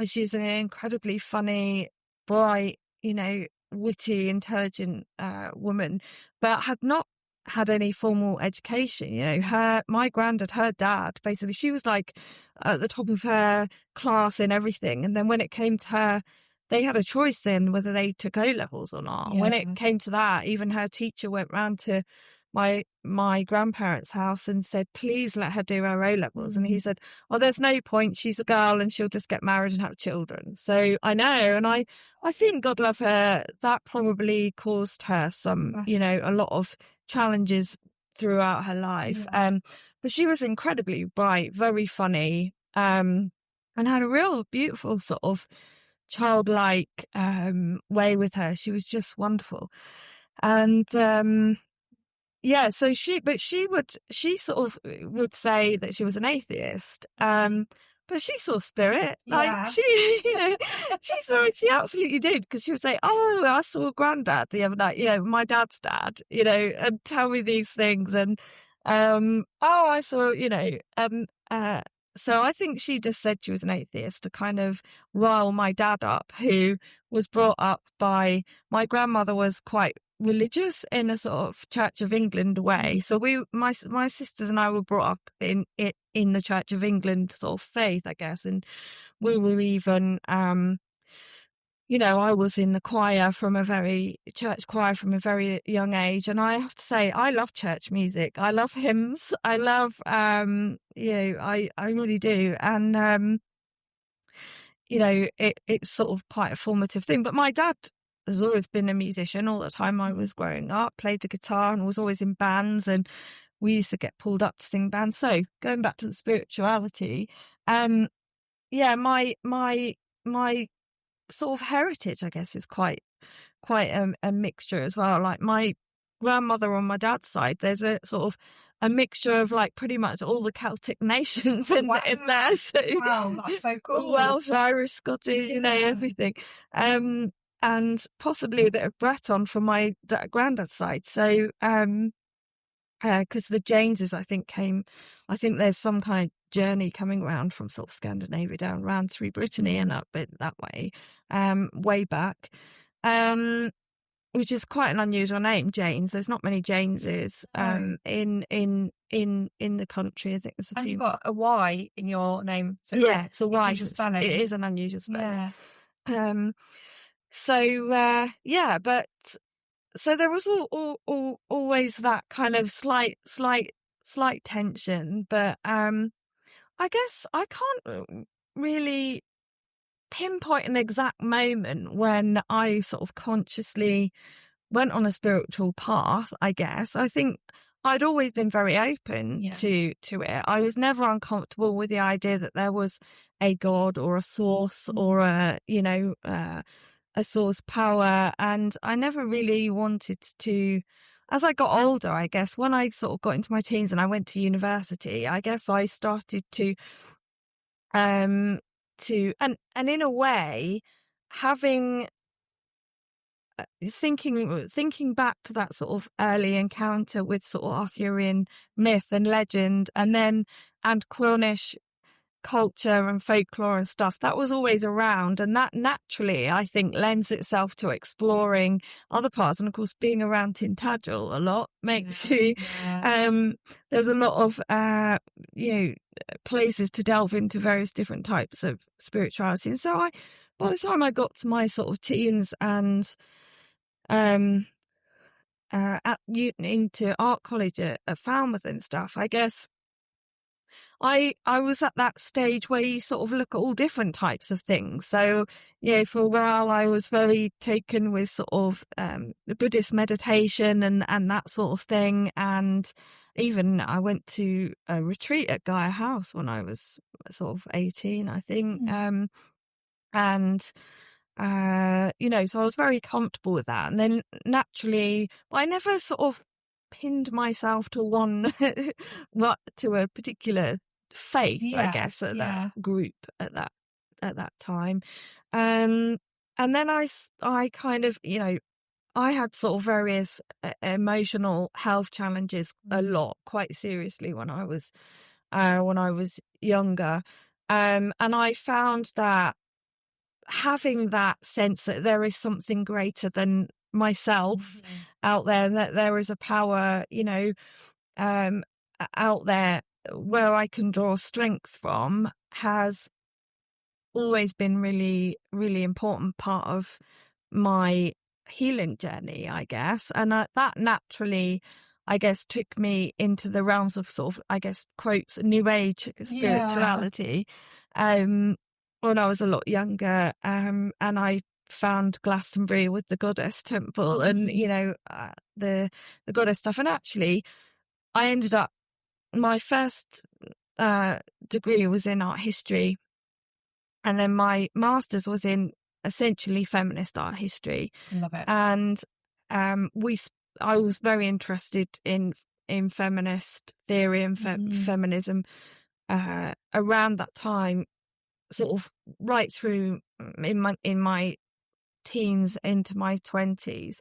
She's an incredibly funny, bright, you know, witty, intelligent woman, but had not had any formal education. You know, my granddad, her dad, basically, she was like at the top of her class in everything. And then when it came to her, they had a choice then whether they took O-levels or not. Yeah. When it came to that, even her teacher went round to my grandparents' house and said, please let her do her O-levels. And he said, oh, there's no point. She's a girl and she'll just get married and have children. So I know. And I think, God love her, that probably caused her some, you know, a lot of challenges throughout her life. Yeah. But she was incredibly bright, very funny, and had a real beautiful sort of childlike way with her. She was just wonderful. And yeah, so she sort of would say that she was an atheist, but she saw spirit. Like she, you know, she absolutely did, because she would say, "Oh, I saw Granddad the other night, you know, my dad's dad, you know, and tell me these things." And oh, I saw, you know, so I think she just said she was an atheist to kind of rile my dad up, who was brought up by, my grandmother was quite religious in a sort of Church of England way. So my sisters and I were brought up in the Church of England sort of faith, I guess. And we were even, you know, I was in the church choir from a very young age. And I have to say, I love church music. I love hymns. I love, you know, I really do. And, you know, it's sort of quite a formative thing. But my dad has always been a musician all the time I was growing up, played the guitar and was always in bands, and we used to get pulled up to sing bands. So going back to the spirituality, yeah, my sort of heritage, I guess, is quite a mixture as well. Like my grandmother on my dad's side, there's a sort of a mixture of like pretty much all the Celtic nations in there. So, wow, that's so cool. Welsh, Irish, Scottish, you know, everything. And possibly a bit of Breton from my granddad's side. So, because the Janeses, I think there's some kind of journey coming around from sort of Scandinavia down around through Brittany and up it that way, way back, which is quite an unusual name, Janes. There's not many Janeses, in the country. I think there's a few. And you've got a Y in your name. So yeah, it's a Y. Spelling. It is an unusual spelling. Yeah. So yeah, but so there was always that kind of slight tension, but I guess I can't really pinpoint an exact moment when I sort of consciously went on a spiritual path. I guess I think I'd always been very open to it. I was never uncomfortable with the idea that there was a God or a source or a, you know, a source power. And I never really wanted to, as I got older, I guess, when I sort of got into my teens and I went to university, I guess I started to and in a way, having, thinking back to that sort of early encounter with sort of Arthurian myth and legend, and Cornish culture and folklore and stuff, that was always around, and that naturally, I think, lends itself to exploring other parts. And of course, being around Tintagel a lot makes you there's a lot of you know, places to delve into various different types of spirituality. And so by the time I got to my sort of teens and into art college at Falmouth and stuff, I guess I was at that stage where you sort of look at all different types of things. So, for a while I was very taken with sort of the Buddhist meditation and that sort of thing. And even I went to a retreat at Gaia House when I was sort of 18, I think. And so I was very comfortable with that. And then naturally, I never sort of pinned myself to to a particular faith, I guess, at that group at that time. And then I kind of, I had sort of various emotional health challenges a lot, quite seriously when I was younger. And I found that having that sense that there is something greater than myself out there, that there is a power, out there where I can draw strength from, has always been really, really important part of my healing journey, I guess. And that naturally, I guess, took me into the realms of sort of, I guess, quotes, new age spirituality. When I was a lot younger, and I found Glastonbury with the goddess temple and, the goddess stuff. And actually, I ended up, my first degree was in art history. And then my master's was in essentially feminist art history. Love it. And I was very interested in feminist theory and feminism around that time, sort of right through in my teens into my 20s.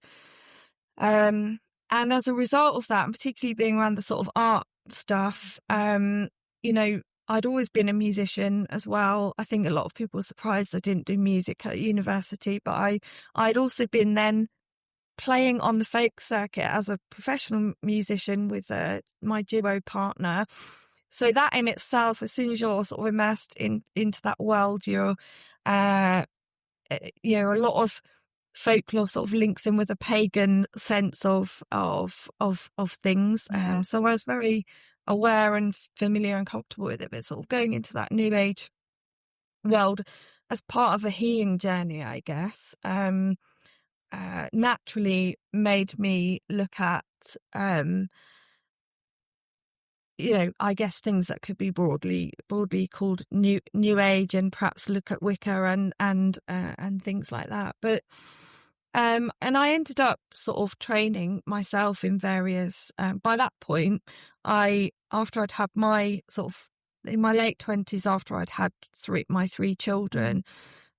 And as a result of that, and particularly being around the sort of art stuff, I'd always been a musician as well. I think a lot of people were surprised I didn't do music at university, but I'd also been then playing on the folk circuit as a professional musician with my duo partner. So that in itself, as soon as you're sort of immersed into that world, you're, a lot of folklore sort of links in with a pagan sense of things. So I was very aware and familiar and comfortable with it, but sort of going into that new age world as part of a healing journey, I guess, naturally made me look at, I guess things that could be broadly called new age, and perhaps look at Wicca and things like that. But and I ended up sort of training myself in various. By that point, after I'd had my sort of in my late 20s, after I'd had my three children,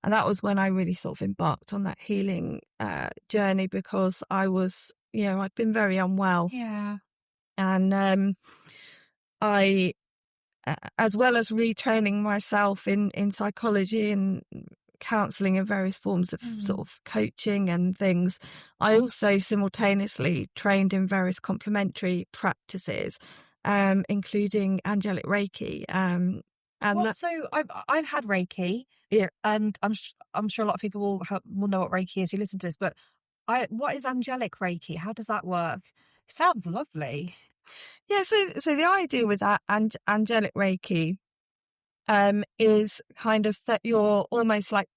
and that was when I really sort of embarked on that healing journey, because I was, I'd been very unwell. Yeah. And I, as well as retraining myself in psychology and counselling and various forms of sort of coaching and things, I also simultaneously trained in various complementary practices, including angelic Reiki. So I've had Reiki, and I'm sure a lot of people will know what Reiki is who listen to this. But what is angelic Reiki? How does that work? It sounds lovely. Yeah, so the idea with that angelic Reiki is kind of that you're almost like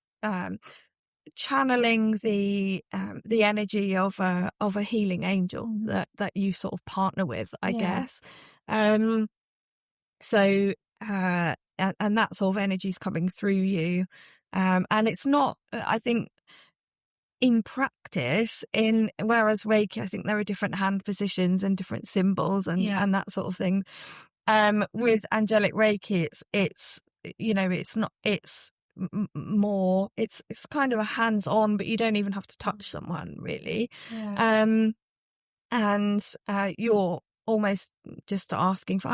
channeling the energy of a healing angel that you sort of partner with, I guess. So and that sort of energy is coming through you, and it's not, I think, in practice, whereas Reiki, I think there are different hand positions and different symbols and that sort of thing. With angelic Reiki, it's more, it's kind of a hands-on, but you don't even have to touch someone really. And you're almost just asking for,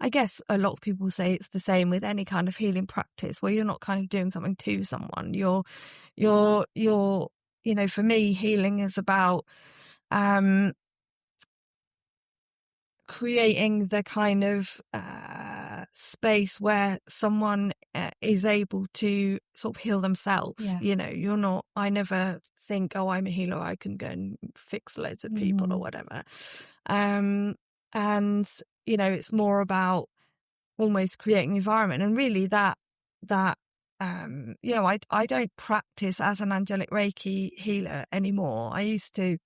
I guess a lot of people say it's the same with any kind of healing practice, where you're not kind of doing something to someone. You're for me, healing is about creating the kind of space where someone is able to sort of heal themselves. I never think, oh, I'm a healer, I can go and fix loads of people or whatever. And it's more about almost creating the environment. And really that I don't practice as an angelic Reiki healer anymore. I used to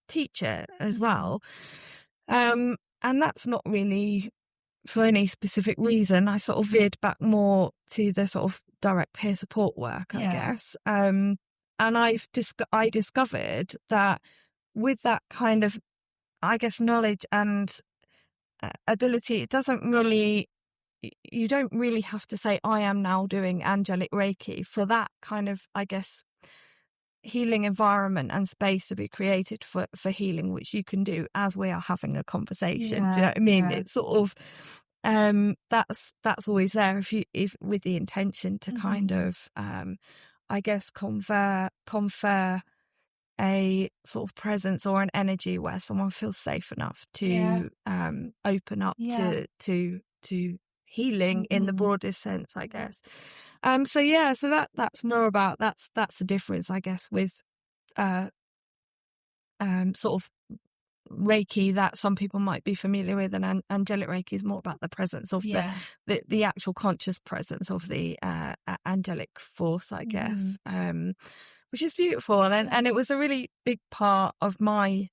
teach it as well. And that's not really for any specific reason. I sort of veered back more to the sort of direct peer support work, I guess. And I discovered that with that kind of, I guess, knowledge and ability, you don't really have to say, I am now doing angelic Reiki for that kind of, I guess, healing environment and space to be created for healing, which you can do as we are having a conversation. Do you know what I mean? It's sort of that's always there if with the intention to kind of I guess confer a sort of presence or an energy where someone feels safe enough to open up to healing in the broadest sense, I guess. So that's more about that's the difference, I guess, with sort of Reiki that some people might be familiar with, and angelic Reiki is more about the presence of the actual conscious presence of the angelic force, I guess, which is beautiful. And it was a really big part of my,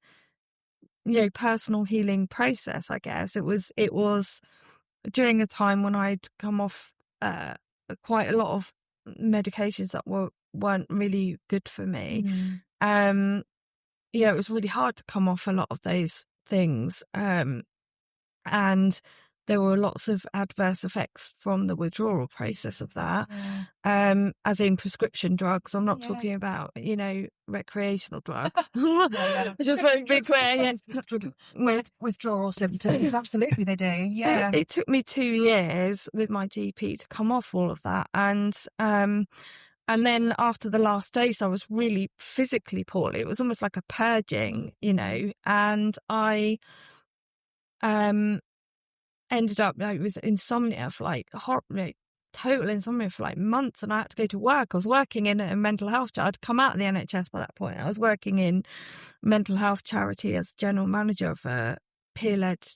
personal healing process, I guess. It was during a time when I'd come off quite a lot of medications that weren't really good for me. It was really hard to come off a lot of those things. And there were lots of adverse effects from the withdrawal process of that, as in prescription drugs. I'm not talking about, recreational drugs. Just very big clear. With withdrawal symptoms, absolutely they do. Yeah. It took me 2 years with my GP to come off all of that. And then after the last dose, I was really physically poorly. It was almost like a purging, and I ended up, it was insomnia for total insomnia for months, and I had to go to work. I was working in a mental health charity. I'd come out of the NHS by that point. I was working in mental health charity as general manager of a peer-led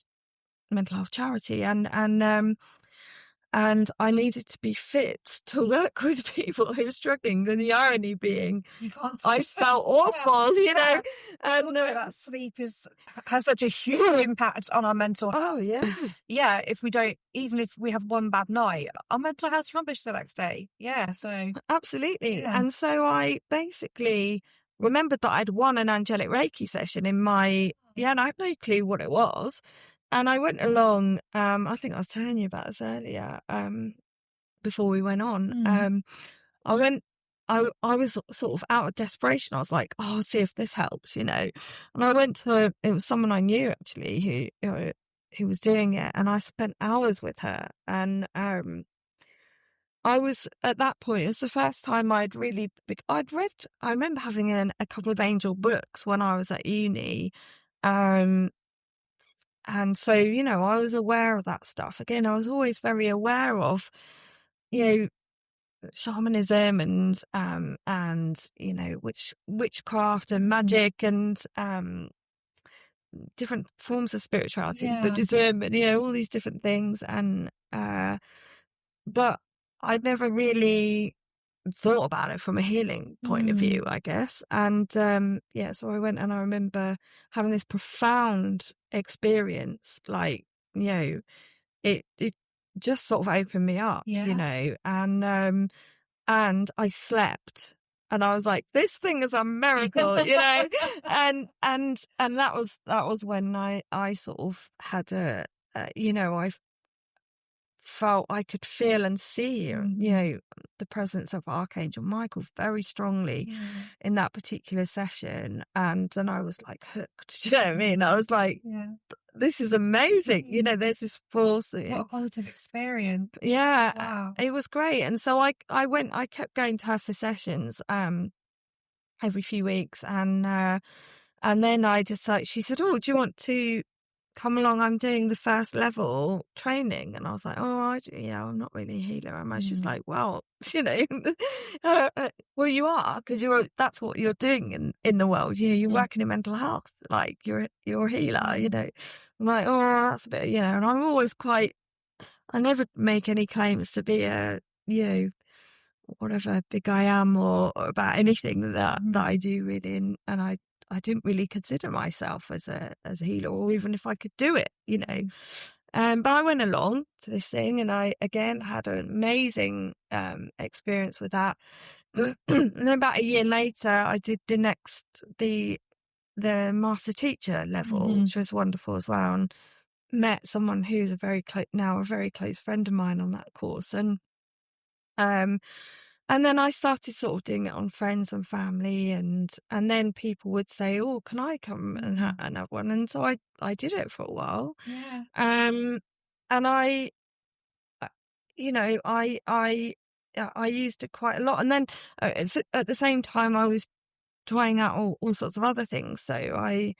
mental health charity, and I needed to be fit to work with people who were struggling. And the irony being, I felt awful, And that sleep has such a huge impact on our mental health. Oh, yeah. Yeah, even if we have one bad night, our mental health's rubbish the next day. Yeah, so. Absolutely. Yeah. And so I basically remembered that I'd won an angelic Reiki session and I had no clue what it was. And I went along, I think I was telling you about this earlier, before we went on. I was sort of out of desperation. I was like, I'll see if this helps, And I went to, it was someone I knew actually who was doing it. And I spent hours with her. And I was, at that point, it was the first time I remember having a couple of angel books when I was at uni. And so, I was aware of that stuff. Again, I was always very aware of, shamanism and witchcraft and magic and different forms of spirituality, Buddhism, and all these different things. And but I'd never really thought about it from a healing point of view, I guess. And so I went, and I remember having this profound experience, it just sort of opened me up, and I slept, and I was like, this thing is a miracle, and that was when I sort of had I felt I could feel and see, the presence of Archangel Michael very strongly in that particular session. And then I was hooked. Do you know what I mean? I was like, this is amazing. There's this force. What a positive experience. Yeah. Wow. It was great. And so I kept going to her for sessions, every few weeks. And then I decided, she said, oh, do you want to come along? I'm doing the first level training. And I was like, oh, I'm not really a healer, am I? She's like, well, well, you are, because that's what you're doing in the world. You're working in mental health, you're a healer, I'm I'm like, oh, that's a bit, and I'm always I never make any claims to be whatever big I am or about anything that I do really. And I didn't really consider myself as a healer, or even if I could do it, But I went along to this thing, and I again had an amazing experience with that. And then about a year later, I did the master teacher level, which was wonderful as well, and met someone who's a very close friend of mine on that course. And then I started sort of doing it on friends and family, and then people would say, "Oh, can I come and have one?" And so I did it for a while. Yeah. And I used it quite a lot. And then at the same time, I was trying out all sorts of other things. So I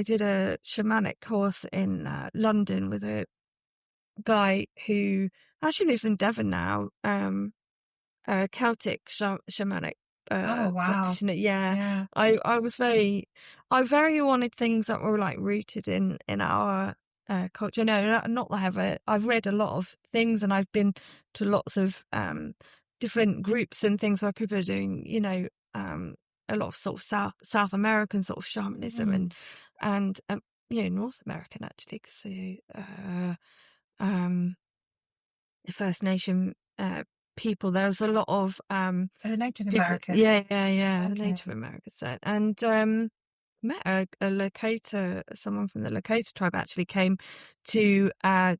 did a shamanic course in London with a guy who actually lives in Devon now, Celtic shamanic practitioner. Yeah. I very wanted things that were like rooted in our culture. No, not that I've read a lot of things, and I've been to lots of different groups and things where people are doing, a lot of sort of South American sort of shamanism and North American actually, because the First Nation people. There was a lot of the Native American. Yeah, Okay. the Native American side. And met a locator, someone from the locator tribe actually came to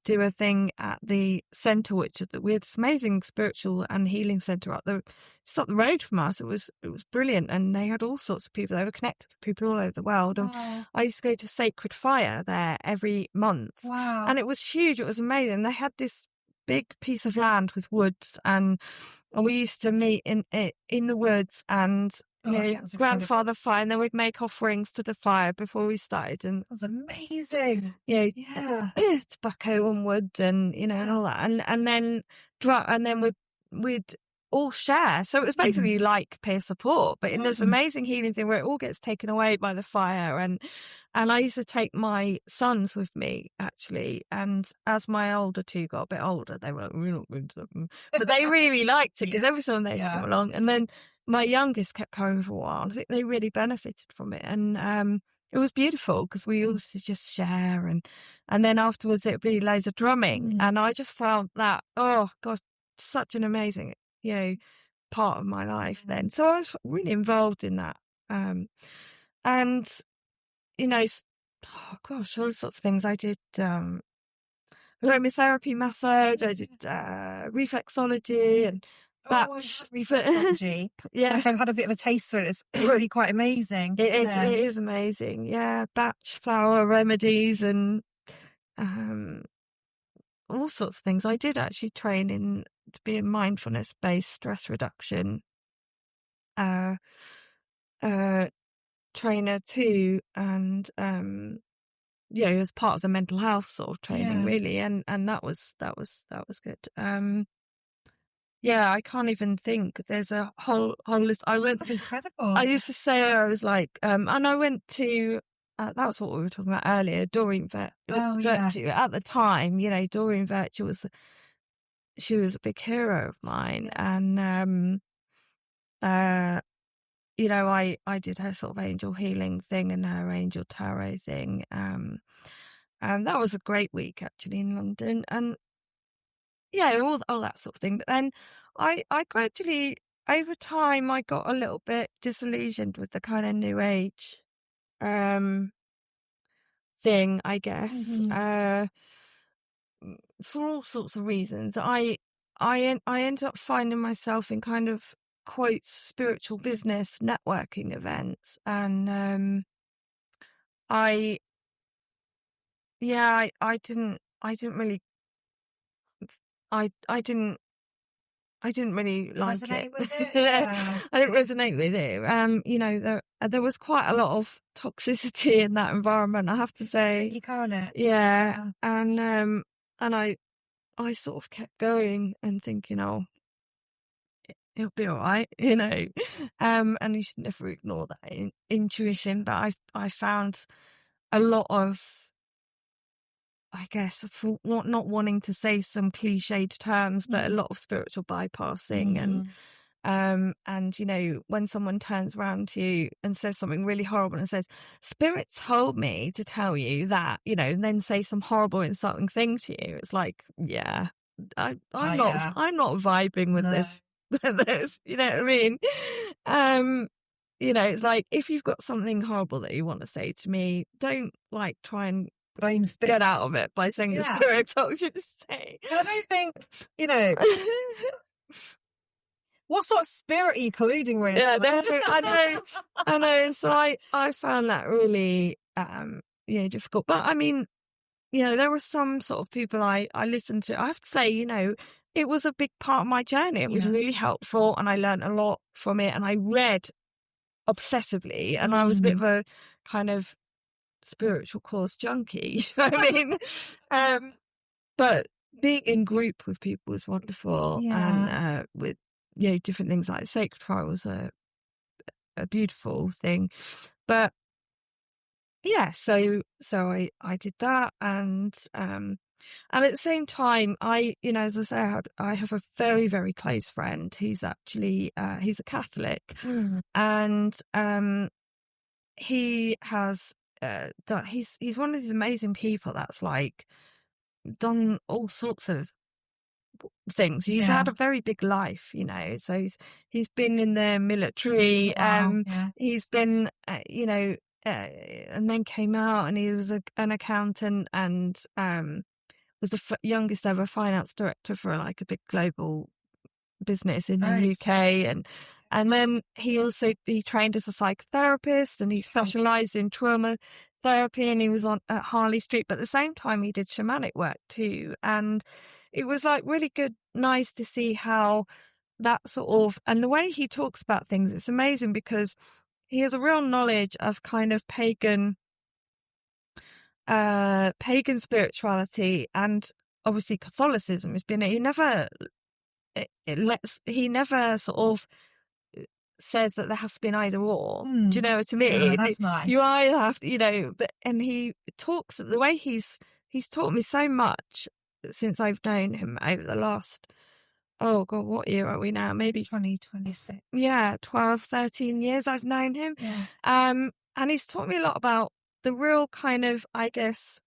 do a thing at the centre, we had this amazing spiritual and healing centre just up the road from us. It was brilliant, and they had all sorts of people. They were connected with people all over the world. And I used to go to Sacred Fire there every month. Wow. And it was huge. It was amazing. They had this big piece of land with woods, and we used to meet in the woods and grandfather fire, and then we'd make offerings to the fire before we started. And it was amazing. Tobacco and wood, and and all that, and then we'd all share. So it was basically like peer support, but in this amazing healing thing where it all gets taken away by the fire. And I used to take my sons with me, actually. And as my older two got a bit older, they were like, we're not going to them. But they really liked it, because every time they'd come along. And then my youngest kept coming for a while. I think they really benefited from it. And it was beautiful, because we used to just share. And then afterwards it would be loads of drumming. And I just found that, oh, gosh, such an amazing, part of my life then. So I was really involved in that. And oh gosh, all sorts of things. I did aromatherapy, massage. I did reflexology and batch. Reflexology. Yeah, I've had a bit of a taste for it. It's really quite amazing. It is amazing. Yeah, batch flower remedies and all sorts of things. I did actually train to be a mindfulness-based stress reduction trainer too, and as part of the mental health sort of training, really, and that was good. I can't even think. There's a whole list. That's incredible. I used to say, I was like, and I went to. That's what we were talking about earlier. Doreen Virtue. At the time, Doreen Virtue she was a big hero of mine, and I did her sort of angel healing thing and her angel tarot thing. And that was a great week actually in London, and all that sort of thing. But then I gradually, over time, I got a little bit disillusioned with the kind of new age thing, I guess, for all sorts of reasons. I ended up finding myself in kind of quote spiritual business networking events, and I didn't really like resonate it. with it. I didn't resonate with it. There was quite a lot of toxicity in that environment, I have to say. You can't it? Yeah. And I sort of kept going and thinking, oh, it'll be all right, and you should never ignore that intuition. But I found a lot of, I guess, for not wanting to say some cliched terms, but a lot of spiritual bypassing and you know, when someone turns around to you and says something really horrible and says, spirits told me to tell you that, you know, and then say some horrible insulting thing to you, it's like, yeah, I'm not vibing with this, you know what I mean? You know, it's like, if you've got something horrible that you want to say to me, don't like try and get out of it by saying the spirit told you to say. And I don't think, you know, what sort of spirit are you colluding with? Yeah, I know. So I found that really, difficult. But I mean, you know, there were some sort of people I listened to. I have to say, you know, it was a big part of my journey. It was really helpful, and I learned a lot from it. And I read obsessively, and I was a bit of a kind of spiritual course junkie. You know what I mean? But being in group with people was wonderful, and with, you know, different things like Sacred Fire was a beautiful thing. But yeah, so I did that, and at the same time, you know, as I say, I have a very, very close friend who's actually he's a Catholic, and he has done. He's one of these amazing people that's like done all sorts of things. He's had a very big life, you know. So he's been in the military. He's been, you know, and then came out, and he was an accountant, and was the youngest ever finance director for like a big global business in the UK, and then he trained as a psychotherapist, and he specialised in trauma therapy, and he was at Harley Street, but at the same time he did shamanic work too, and it was like really good, nice to see how that sort of, and the way he talks about things, it's amazing because he has a real knowledge of kind of pagan spirituality, and obviously Catholicism has been, he never sort of says that there has to be an either or. Do you know what I mean? Yeah, that's nice. You either have to, you know, and he talks, the way he's taught me so much since I've known him over the last, oh God, what year are we now? Maybe 2026. Yeah, 12, 13 years I've known him. Yeah. And he's taught me a lot about the real kind of, I guess,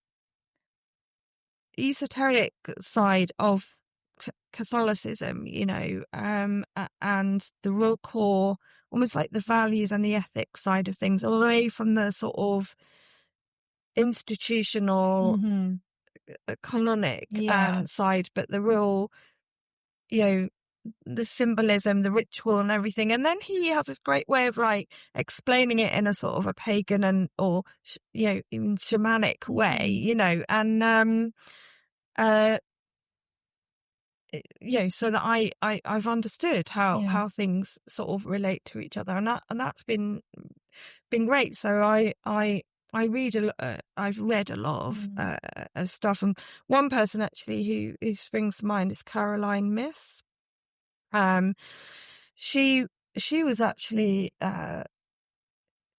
esoteric side of Catholicism, you know, and the real core, almost like the values and the ethics side of things, away from the sort of institutional, canonic side, but the real, you know, the symbolism, the ritual and everything. And then he has this great way of like explaining it in a sort of a pagan or, you know, even shamanic way, you know, and, you know, so that I've understood how things sort of relate to each other, and that's been great. So I've read a lot of stuff, and one person actually who springs to mind is Caroline Miss. She was actually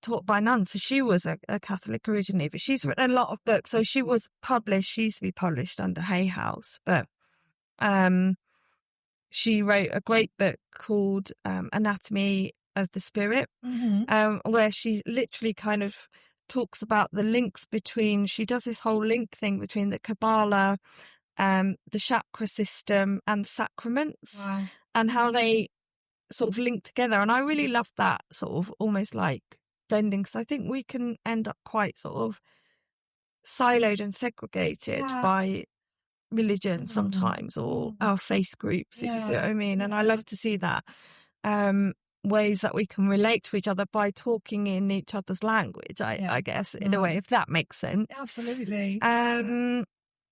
taught by nuns, so she was a Catholic originally, but she's written a lot of books. So she used to be published under Hay House, but she wrote a great book called Anatomy of the Spirit, where she literally kind of talks about the links between, she does this whole link thing between the Kabbalah, the chakra system and the sacraments, and how they sort of link together. And I really love that sort of almost like blending, because I think we can end up quite sort of siloed and segregated by religion sometimes, or our faith groups, if you see what I mean. And I love to see that ways that we can relate to each other by talking in each other's language, I guess, in a way, if that makes sense. Absolutely. And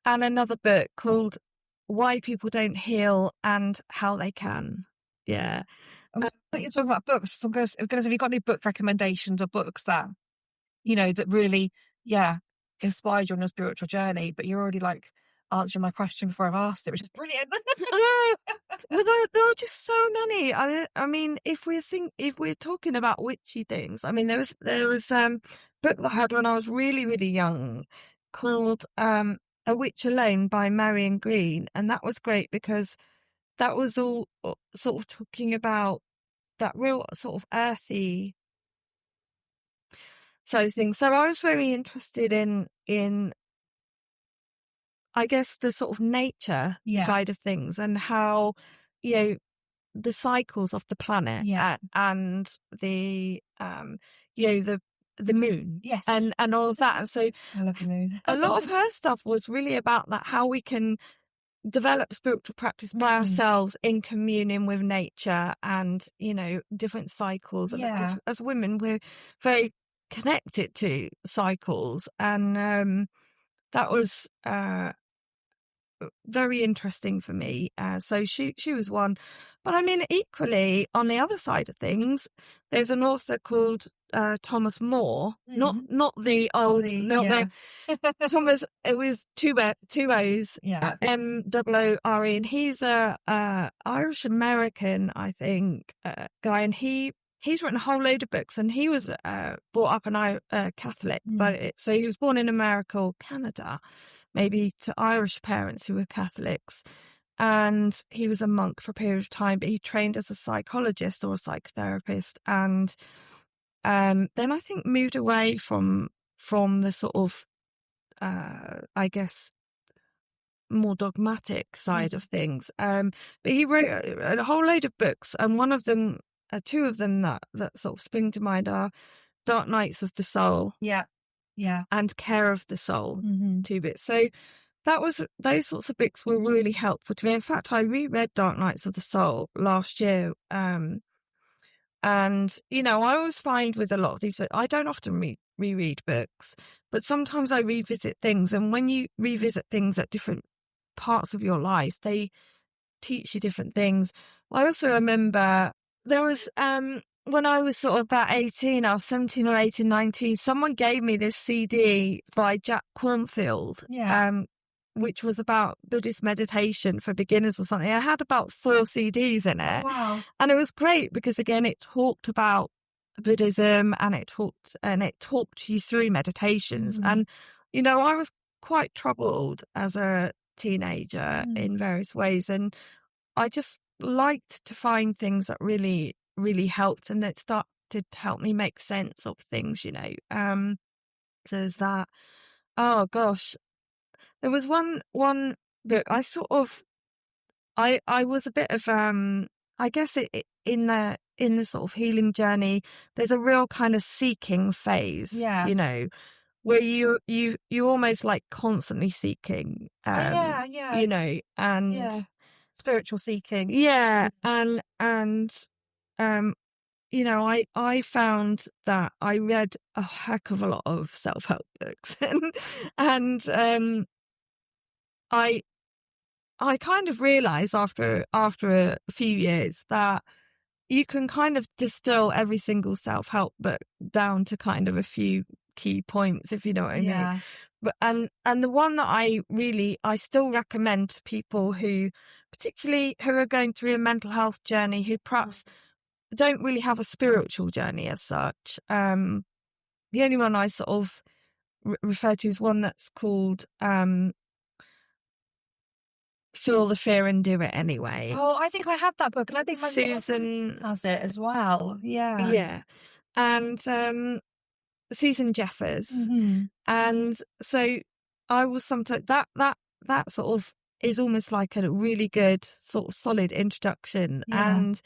another book called Why People Don't Heal and How They Can. Yeah. I think you're talking about books. So have you got any book recommendations or books that, you know, that really, inspired you on your spiritual journey, but you're already like answering my question before I've asked it, which is brilliant. There are just so many. I mean, if we're talking about witchy things, I mean, there was book that I had when I was really, really young called A Witch Alone by Marion Green. And that was great because that was all sort of talking about that real sort of earthy side of things. So I was very interested in I guess the sort of nature side of things and how, you know, the cycles of the planet and the the moon and all of that. And so I love the moon. a lot of her stuff was really about that, how we can develop spiritual practice by ourselves in communion with nature and, you know, different cycles. And of course, as women, we're very connected to cycles. And that was very interesting for me. So she was one. But I mean, equally, on the other side of things, there's an author called Thomas More, not the old, Thomas, it was two O's, Moore, and he's a Irish American, I think, guy, and he's written a whole load of books, and he was brought up an Catholic, so he was born in America or Canada, maybe to Irish parents who were Catholics. And he was a monk for a period of time, but he trained as a psychologist or a psychotherapist. And then I think moved away from the sort of, I guess, more dogmatic side of things. But he wrote a whole load of books, and one of them, two of them that sort of spring to mind are Dark Nights of the Soul. And Care of the Soul, 2 bits. So those sorts of books were really helpful to me. In fact, I reread Dark Nights of the Soul last year. And, you know, I always find with a lot of these books, I don't often reread books, but sometimes I revisit things. And when you revisit things at different parts of your life, they teach you different things. I also remember there was, when I was sort of about 18, I was 17 or 18, 19, someone gave me this CD by Jack Cornfield, which was about Buddhist meditation for beginners or something. I had about 4 CDs in it. Wow. And it was great because, again, it talked about Buddhism and it talked you through meditations. And, you know, I was quite troubled as a teenager in various ways. And I just liked to find things that really, really helped and that started to help me make sense of things, you know. There's that. Oh gosh, there was one book I sort of I was a bit of I guess in the sort of healing journey, there's a real kind of seeking phase, you know, where you almost like constantly seeking, you know, and spiritual seeking, and you know, I found that I read a heck of a lot of self-help books, and I kind of realised after a few years that you can kind of distill every single self-help book down to kind of a few key points, if you know what I mean. But and the one that I still recommend to people who, particularly who are going through a mental health journey, who perhaps don't really have a spiritual journey as such. The only one I sort of refer to is one that's called Feel the Fear and Do It Anyway. Oh, I think I have that book, and I think my Susan has it as well. And Susan Jeffers. And so I was sometimes that sort of is almost like a really good sort of solid introduction. And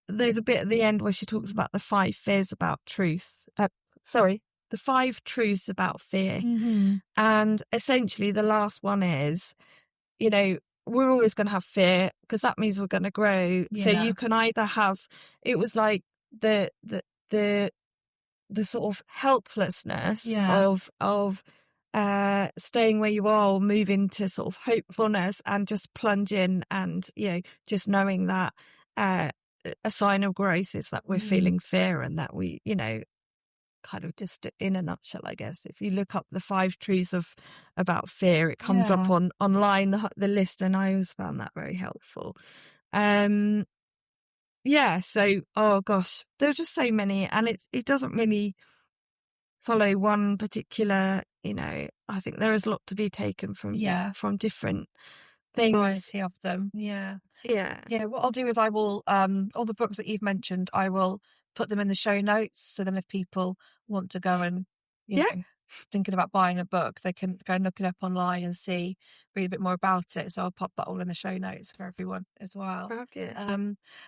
there's a bit at the end where she talks about the 5 fears about truth. The 5 truths about fear. And essentially the last one is, you know, we're always going to have fear because that means we're going to grow. So you can either have, it was like the sort of helplessness of staying where you are, or moving to sort of hopefulness and just plunge in, and, you know, just knowing that a sign of growth is that we're feeling fear, and that we, you know, kind of just in a nutshell, I guess, if you look up the 5 truths about fear, it comes up online, the list, and I always found that very helpful. So oh gosh, there are just so many, and it doesn't really follow one particular, I think there is a lot to be taken from different things. Variety of them. Yeah. What I'll do is I will all the books that you've mentioned, I will put them in the show notes, so then if people want to go and you know, thinking about buying a book, they can go and look it up online and read a bit more about it. So I'll pop that all in the show notes for everyone as well.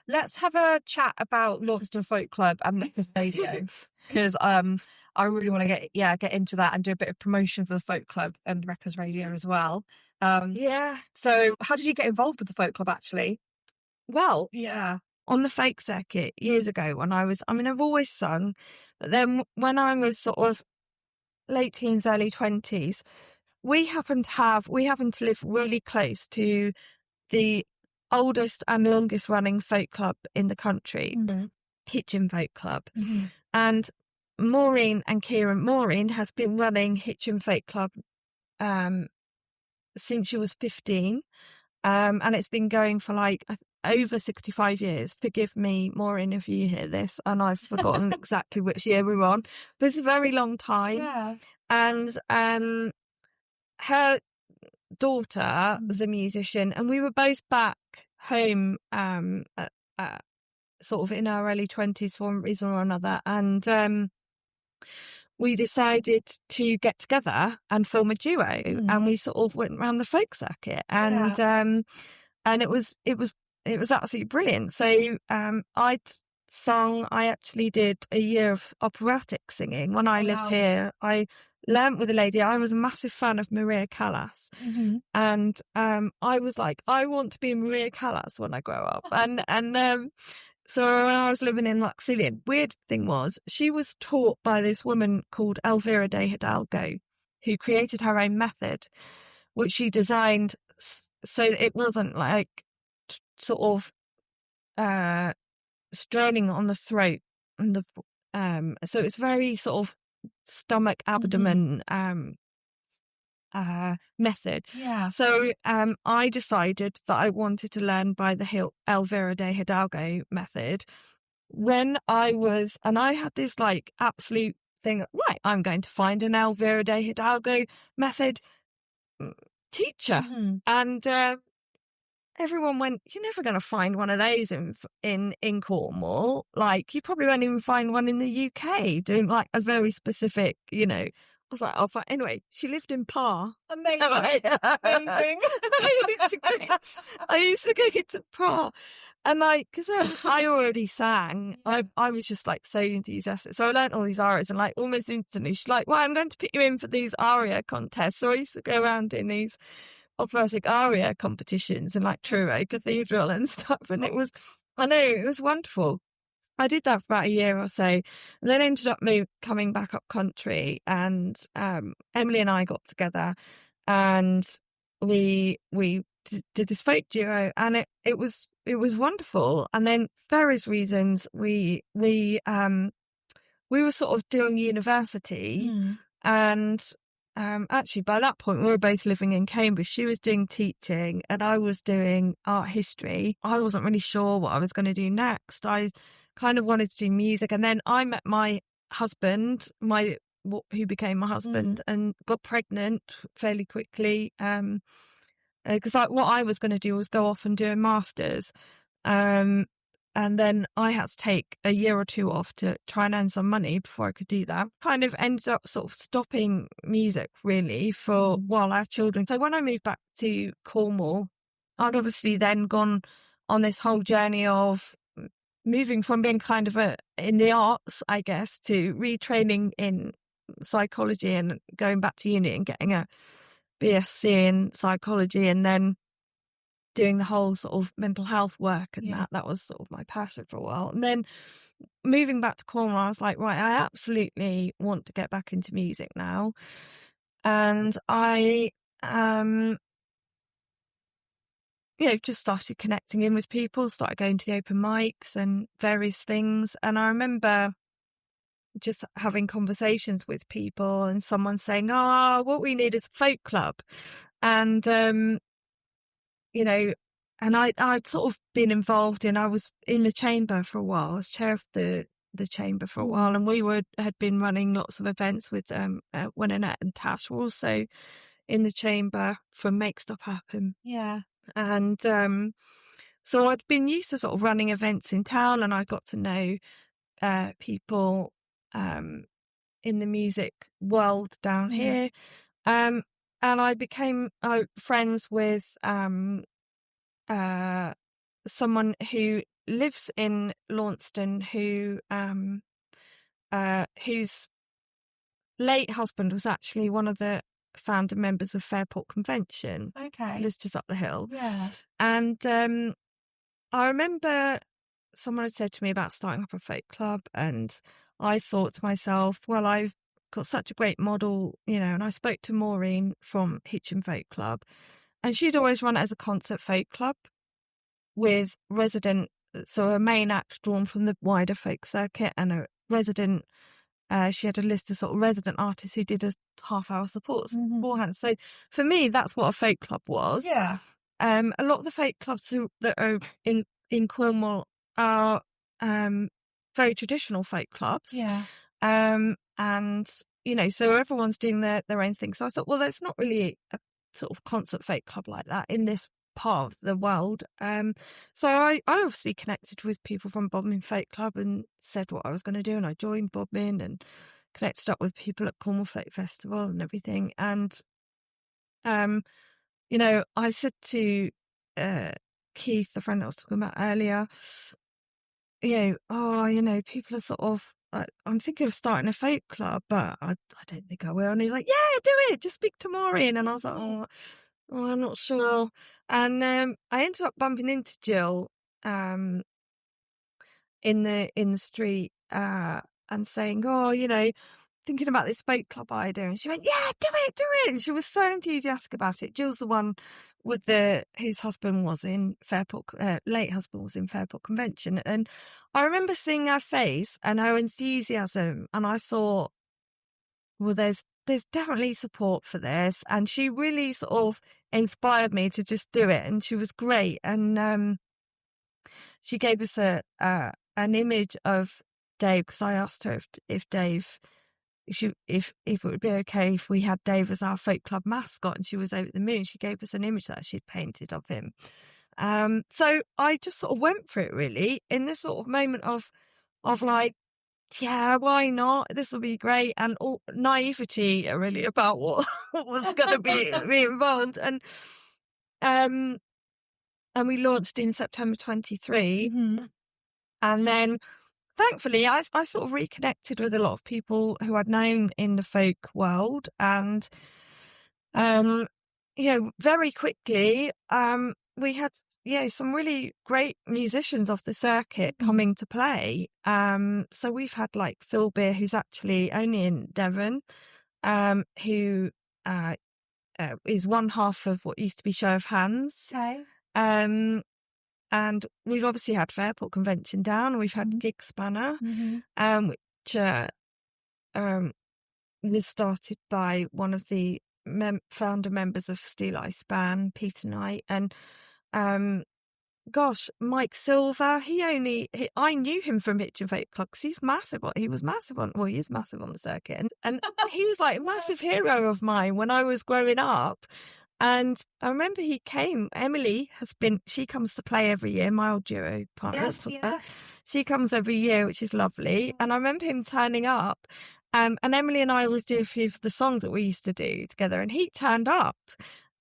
Let's have a chat about Launceston Folk Club and Records Radio, because I really want to get into that and do a bit of promotion for the Folk Club and Records Radio as well. So how did you get involved with the Folk Club actually? Well, on the folk circuit years ago when I've always sung, but then when I was sort of late teens, early 20s, we happened to live really close to the oldest and longest running folk club in the country, Hitchin Folk Club. And Maureen has been running Hitchin Folk Club since she was 15, and it's been going for like over 65 years. Forgive me, Maureen, if you hear this and I've forgotten exactly which year we're on, but it's a very long time. And her daughter was a musician, and we were both back home sort of in our early 20s for one reason or another, and we decided to get together and form a duo, and we sort of went around the folk circuit, and it was absolutely brilliant. So I actually did a year of operatic singing when I lived here. I learnt with a lady. I was a massive fan of Maria Callas, and I was like, I want to be Maria Callas when I grow up, and so when I was living in Luxillian, weird thing was, she was taught by this woman called Elvira de Hidalgo, who created her own method, which she designed so it wasn't like sort of straining on the throat and the so it's very sort of stomach abdomen method. So I decided that I wanted to learn by the Elvira de Hidalgo method when I had this like absolute thing, right, I'm going to find an Elvira de Hidalgo method teacher. And everyone went, you're never going to find one of those in Cornwall. Like, you probably won't even find one in the UK doing like a very specific, I was like, I'll find. Anyway, she lived in Parr. Amazing. Amazing. I used to go to Parr. And like, because I already sang, I was just like so enthusiastic. So I learnt all these arias, and like almost instantly, she's like, well, I'm going to put you in for these aria contests. So I used to go around in these operatic aria competitions in like Truro Cathedral and stuff. And it was wonderful. I did that for about a year or so, and then ended up coming back up country, and Emily and I got together, and we did this folk duo, and it was wonderful. And then for various reasons, we were sort of doing university, and actually by that point we were both living in Cambridge. She was doing teaching and I was doing art history. I wasn't really sure what I was going to do next. I kind of wanted to do music, and then I met my husband, who became my husband, and got pregnant fairly quickly, because what I was going to do was go off and do a master's, and then I had to take a year or two off to try and earn some money before I could do that. Kind of ended up sort of stopping music really for while I had children. So when I moved back to Cornwall, I'd obviously then gone on this whole journey of moving from being kind of in the arts, I guess, to retraining in psychology and going back to uni and getting a BSc in psychology, and then doing the whole sort of mental health work, and that was sort of my passion for a while. And then moving back to Cornwall, I was like, right, I absolutely want to get back into music now. And I just started connecting in with people, started going to the open mics and various things. And I remember just having conversations with people and someone saying, what we need is a folk club. And, and I'd sort of been involved I was in the chamber for a while. I was chair of the the chamber for a while, and we had been running lots of events with when Annette and Tash were also in the chamber from Make Stop Happen. Yeah. And so I'd been used to sort of running events in town, and I got to know people in the music world down here. And I became friends with someone who lives in Launceston, whose late husband was actually one of the founder members of Fairport Convention. Okay. Lives just up the hill. Yeah. And I remember someone had said to me about starting up a folk club, and I thought to myself, well, I've got such a great model, and I spoke to Maureen from Hitchin Folk Club, and she'd always run it as a concert folk club with so a main act drawn from the wider folk circuit and a resident. She had a list of sort of resident artists who did a half-hour supports beforehand. So for me, that's what a folk club was. Yeah. A lot of the folk clubs that are in Cornwall are very traditional folk clubs. Yeah. And so everyone's doing their own thing. So I thought, well, there's not really a sort of concert folk club like that in this part of the world. So I obviously connected with people from Bodmin Folk Club and said what I was going to do, and I joined Bodmin and connected up with people at Cornwall Folk Festival and everything. And I said to Keith, the friend I was talking about earlier, people are sort of, I'm thinking of starting a folk club, but I don't think I will. And he's like, yeah, do it, just speak to Maureen. And I was like, oh, I'm not sure. And I ended up bumping into Jill in the street and saying, thinking about this folk club idea. And she went, yeah, do it. And she was so enthusiastic about it. Jill's the one whose husband was in Fairport, late husband was in Fairport Convention. And I remember seeing her face and her enthusiasm, and I thought, well, there's definitely support for this. And she really sort of inspired me to just do it. And she was great. And she gave us an image of Dave, because I asked her if Dave, if it would be okay if we had Dave as our folk club mascot, and she was over the moon. She gave us an image that she'd painted of him. So I just sort of went for it, really, in this sort of moment of like, yeah, why not? This will be great. And all naivety, really, about what was going to be involved. And we launched in September 23. And then, thankfully, I sort of reconnected with a lot of people who I'd known in the folk world. And, very quickly, we had some really great musicians off the circuit coming to play. So we've had like Phil Beer, who's actually only in Devon, who is one half of what used to be Show of Hands. Okay. And we've obviously had Fairport Convention down. We've had Gig Spanner, which was started by one of the founder members of Steel Eye Span, Peter Knight. And Mike Silver, I knew him from Hitchin Folk Club because he's massive. He was massive he is massive on the circuit. And he was like a massive hero of mine when I was growing up. And I remember he came. Emily she comes to play every year, my old duo partner. Yes, yeah. She comes every year, which is lovely. And I remember him turning up. And Emily and I always do a few of the songs that we used to do together. And he turned up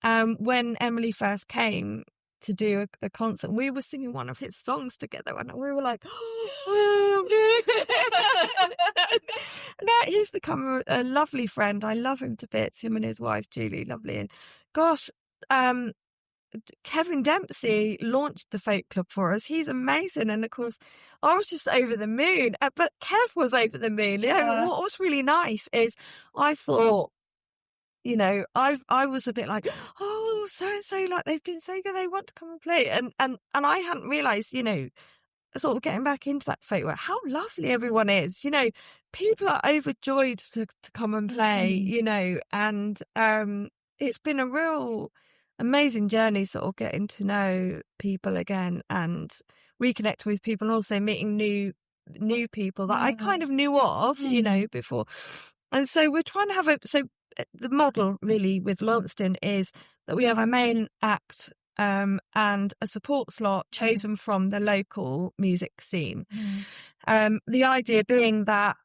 when Emily first came to do a concert. We were singing one of his songs together, and we were like, now he's become a lovely friend. I love him to bits, him and his wife Julie, lovely. And Kevin Dempsey launched the folk club for us. He's amazing. And of course, I was just over the moon, but Kev was over the moon. What was really nice is I thought, I was a bit like, oh, so-and-so, like they've been so good, they want to come and play. And I hadn't realised, sort of getting back into that folk work, how lovely everyone is. People are overjoyed to come and play, and it's been a real amazing journey, sort of getting to know people again and reconnecting with people, and also meeting new new people that I kind of knew of, before. And so we're trying to have the model really with Launceston is that we have a main act and a support slot chosen from the local music scene. The idea being that,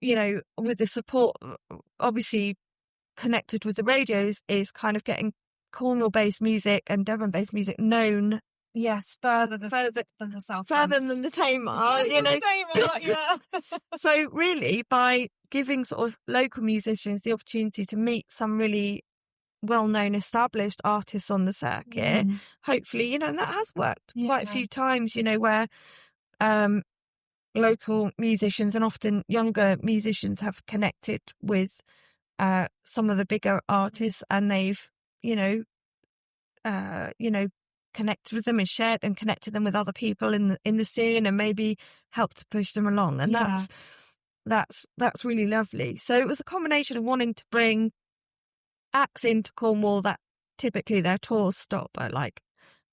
with the support, obviously connected with the radios, is kind of getting Cornwall-based music and Devon-based music known. Yes, further than the South. Further than the Tamar, So really, by giving sort of local musicians the opportunity to meet some really well-known established artists on the circuit, hopefully, and that has worked quite a few times, where local musicians and often younger musicians have connected with some of the bigger artists, and they've, connected with them and shared and connected them with other people in the scene, and maybe helped to push them along. And that's really lovely. So it was a combination of wanting to bring acts into Cornwall that typically their tours stop at like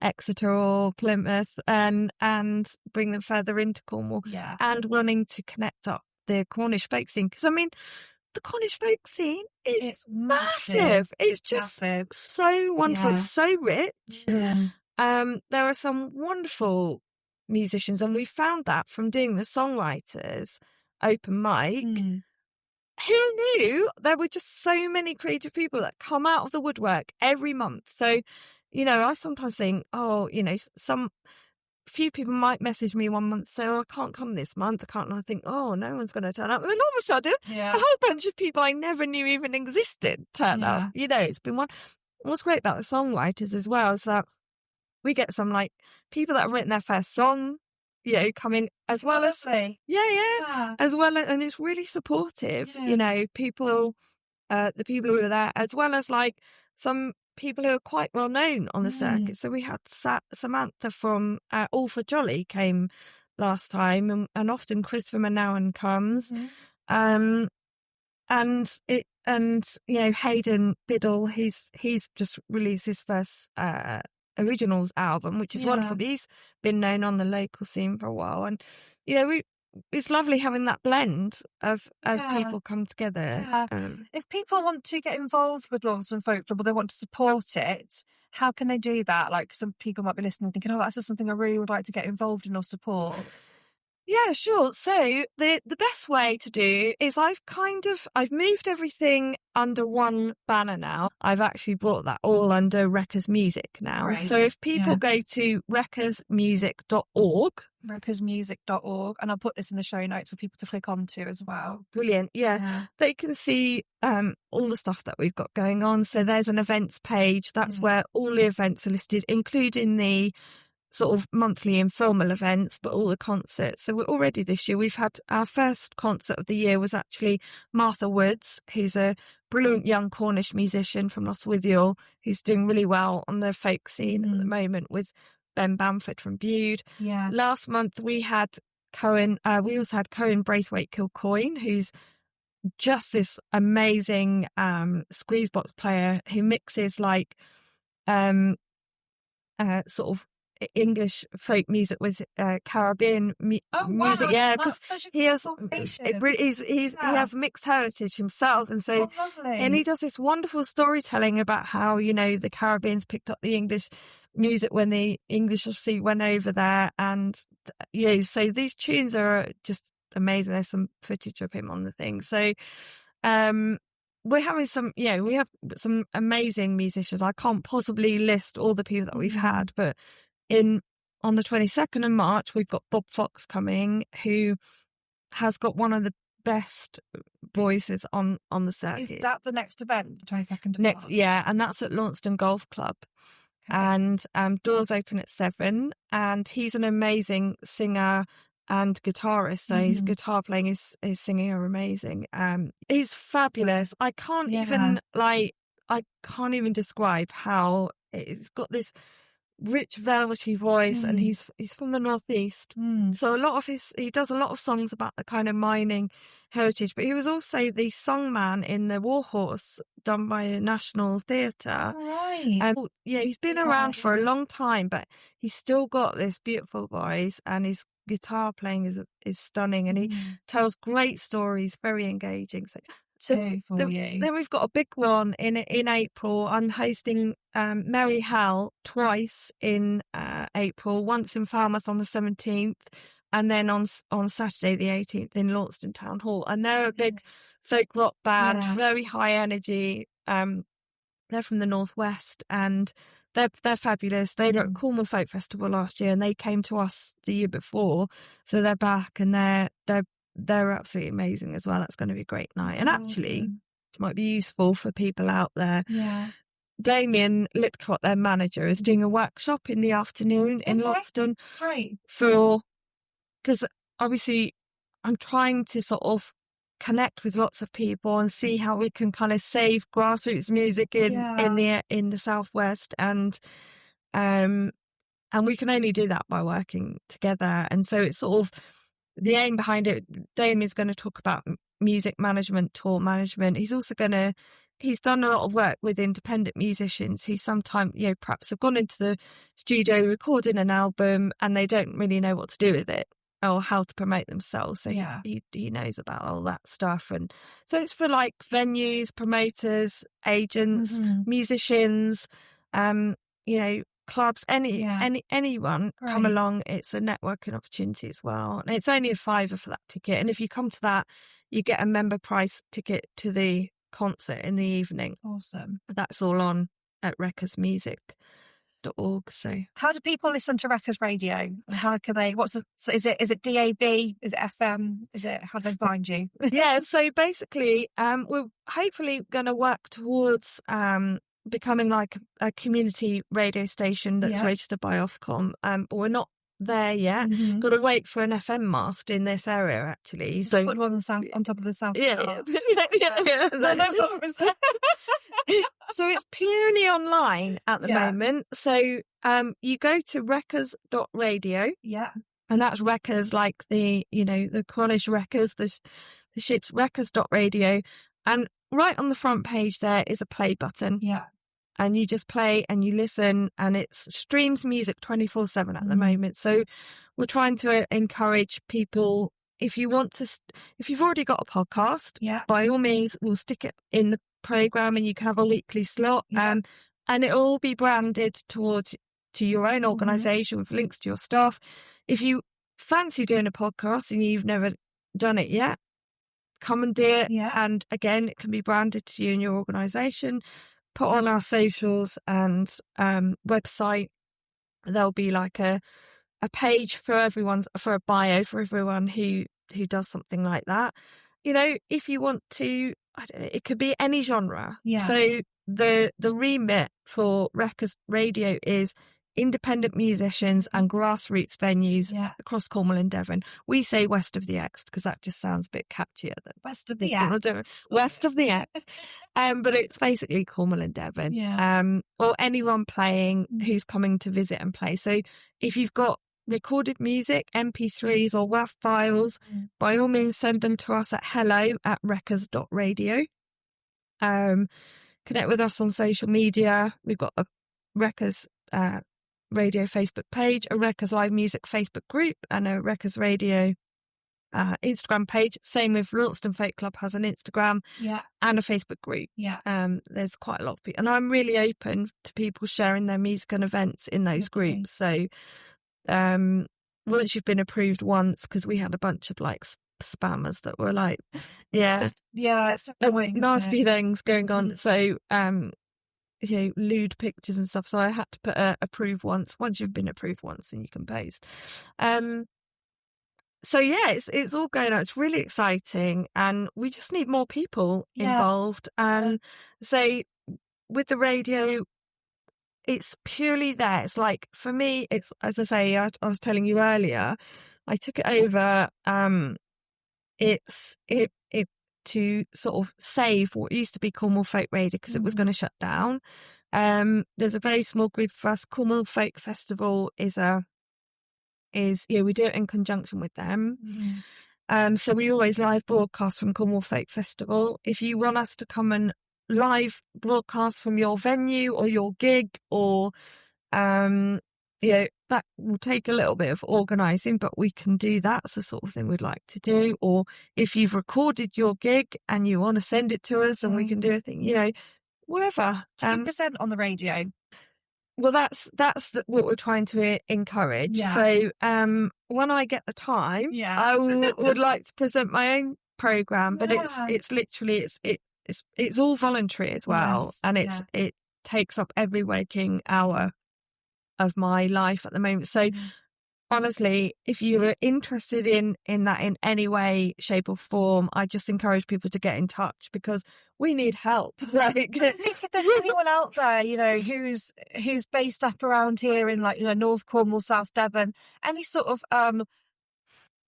Exeter or Plymouth, and bring them further into Cornwall, and wanting to connect up the Cornish folk scene, because the Cornish folk scene is massive. It's just so wonderful. It's so rich. There are some wonderful musicians, and we found that from doing the songwriters open mic. Who knew there were just so many creative people that come out of the woodwork every month? So, I sometimes think, some few people might message me one month, say, I can't come this month. And I think, no one's going to turn up. And then all of a sudden, a whole bunch of people I never knew even existed turn up. It's been one. What's great about the songwriters as well is that we get some like people that have written their first song, coming as well as as well as, and it's really supportive. People, the people who are there, as well as like some people who are quite well known on the circuit. So we had Samantha from All for Jolly came last time, and often Chris from Manawan comes, and Hayden Biddle, he's just released his first originals album, which is wonderful. But he's been known on the local scene for a while, and it's lovely having that blend of people come together. If people want to get involved with Launceston Folklore, but they want to support it, how can they do that? Like, some people might be listening thinking, that's just something I really would like to get involved in or support. Yeah, sure. So the best way to do is I've moved everything under one banner now. I've actually brought that all under Wreckers Music now. Right. So if people go to wreckersmusic.org, and I'll put this in the show notes for people to click onto as well. Brilliant. Yeah. They can see all the stuff that we've got going on. So there's an events page. That's where all the events are listed, including the sort of monthly informal events, but all the concerts. So we're already this year, we've had our first concert of the year was actually Martha Woods, who's a brilliant young Cornish musician from Lostwithiel, who's doing really well on the folk scene at the moment with Ben Bamford from Bude. Last month we had Cohen, we also had Cohen Braithwaite Kilcoyne, who's just this amazing squeeze box player who mixes like sort of English folk music with Caribbean music. Yeah, because he has he has mixed heritage himself, and so and he does this wonderful storytelling about how the Caribbeans picked up the English music when the English obviously went over there, and so these tunes are just amazing. There's some footage of him on the thing. So we're having we have some amazing musicians. I can't possibly list all the people that we've had, but on the 22nd of March, we've got Bob Fox coming, who has got one of the best voices on the circuit. Is that the next event, the 22nd of March? Yeah, and that's at Launceston Golf Club. Okay. And doors open at 7, and he's an amazing singer and guitarist. So his guitar playing, his singing are amazing. He's fabulous. I can't even describe how it's got this rich velvety voice, and he's from the northeast, so he does a lot of songs about the kind of mining heritage, but he was also the songman in the Warhorse done by the National Theatre. He's been around for a long time, but he's still got this beautiful voice, and he's guitar playing is stunning, and he tells great stories, very engaging. So then we've got a big one in April. I'm hosting Merry Hell twice in April, once in Falmouth on the 17th, and then on Saturday the 18th in Launceston Town Hall. And they're a big folk rock band, very high energy. They're from the Northwest, and they're fabulous. They were at Cornwall Folk Festival last year, and they came to us the year before, so they're back, and they're absolutely amazing as well. That's going to be a great night. That's actually awesome. It might be useful for people out there. Yeah. Damien Liptrot, their manager, is doing a workshop in the afternoon in Launceston. Right. Because obviously I'm trying to sort of connect with lots of people and see how we can kind of save grassroots music in the Southwest, and we can only do that by working together. And so it's sort of the aim behind it. Damien's going to talk about music management, tour management. He's also he's done a lot of work with independent musicians who sometimes, perhaps have gone into the studio recording an album and they don't really know what to do with it or how to promote themselves. So he knows about all that stuff. And so it's for like venues, promoters, agents, musicians, clubs, anyone come along. It's a networking opportunity as well. And it's only £5 for that ticket. And if you come to that, you get a member price ticket to the concert in the evening. Awesome. That's all on at reckersmusic.org. So how do people listen to Reckers Radio? How can they, is it DAB? Is it FM? How do they find you? So basically, we're hopefully going to work towards becoming like a community radio station that's registered by Ofcom, but we're not there yet. Got to wait for an FM mast in this area, actually. So put one on top of the South. So it's purely online at the moment. So you go to reckers.radio. And that's Reckers, like the Cornish Reckers, the shit's reckers.radio. And right on the front page there is a play button. And you just play and you listen, and it streams music 24/7 at the moment. So we're trying to encourage people, if you've already got a podcast, by all means, we'll stick it in the program and you can have a weekly slot. And it'll all be branded to your own organisation with links to your stuff. If you fancy doing a podcast and you've never done it yet, come and do it. And again, it can be branded to you and your organisation. Put on our socials and website. There'll be like a page for a bio for everyone who does something like that. If you want to, I don't know, it could be any genre. So the remit for Reckers Radio is independent musicians and grassroots venues across Cornwall and Devon. We say west of the X because that just sounds a bit catchier than west of the X. West of the X. But it's basically Cornwall and Devon. Or anyone playing who's coming to visit and play. So if you've got recorded music, MP3s or WAV files, by all means send them to us at hello@reckers.radio. Connect with us on social media. We've got a Reckers Radio Facebook page, a Reckers Live Music Facebook group, and a Reckers Radio Instagram page. Same with Launceston Folk Club has an Instagram and a Facebook group. There's quite a lot of people, and I'm really open to people sharing their music and events in those groups. So once you've been approved once, because we had a bunch of like spammers that were like it's annoying, nasty things going on. So lewd pictures and stuff. So I had to put approve once you've been approved once, and you can post. So it's all going on. It's really exciting, and we just need more people involved. And so with the radio, it's purely there. It's like, for me, it's, as I say, I was telling you earlier, I took it over. It's to sort of save what used to be Cornwall Folk Radio, because it was going to shut down. There's a very small group of us. Cornwall Folk Festival we do it in conjunction with them. So we always live broadcast from Cornwall Folk Festival. If you want us to come and live broadcast from your venue or your gig, or that will take a little bit of organising, but we can do that. It's the sort of thing we'd like to do. Or if you've recorded your gig and you want to send it to us and we can do a thing, wherever. 2% on the radio. Well, that's what we're trying to encourage. Yeah. So when I get the time, I would like to present my own programme, but it's literally it's all voluntary as well, and it takes up every waking hour of my life at the moment. So honestly, if you are interested in that in any way, shape or form, I just encourage people to get in touch because we need help. Like, I think if there's anyone out there, who's based up around here in North Cornwall, South Devon, any sort of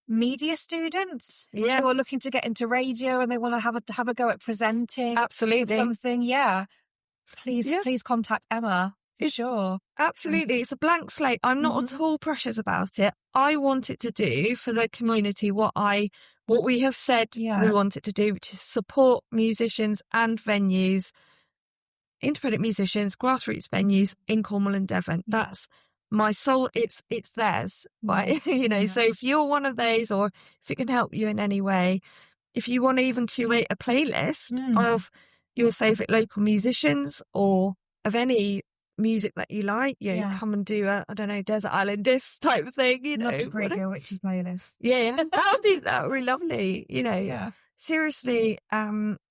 media students who are looking to get into radio and they want to have a go at presenting, absolutely something, please contact Emma. For sure. Absolutely. It's a blank slate. I'm not at all precious about it. I want it to do for the community what we have said we want it to do, which is support musicians and venues, independent musicians, grassroots venues in Cornwall and Devon. That's my soul. It's theirs. Right? So if you're one of those, or if it can help you in any way, if you want to even curate a playlist of your favourite local musicians or of any music that you like, come and do a Desert Island Disc type of thing, Love to create a Witchy playlist. that would be lovely. Seriously,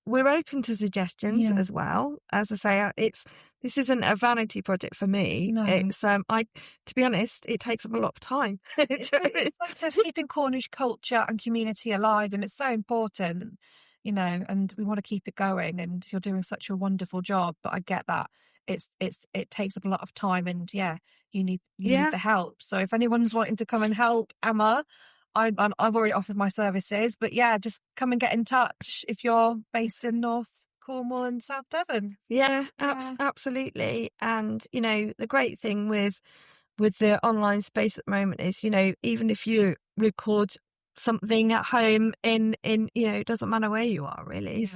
we're open to suggestions as well. As I say, this isn't a vanity project for me. No. It's to be honest, it takes up a lot of time. It's like keeping Cornish culture and community alive, and it's so important, and we want to keep it going, and you're doing such a wonderful job, but I get that it takes up a lot of time, and you need the help. So if anyone's wanting to come and help Emma, I've already offered my services, but just come and get in touch if you're based in North Cornwall and South Devon. Absolutely. And the great thing with the online space at the moment is even if you record something at home in it doesn't matter where you are really.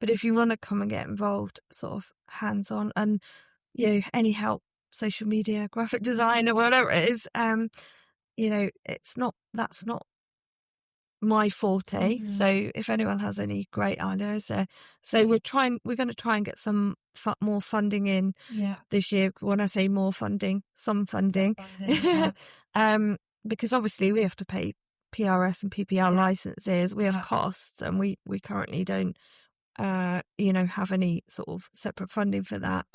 But if you want to come and get involved sort of hands-on and any help, social media, graphic design or whatever it is, that's not my forte. So if anyone has any great ideas, so we're going to try and get some more funding in this year. When I say more funding, some funding. Because obviously we have to pay PRS and PPL licenses, we have costs, and we currently don't have any sort of separate funding for that.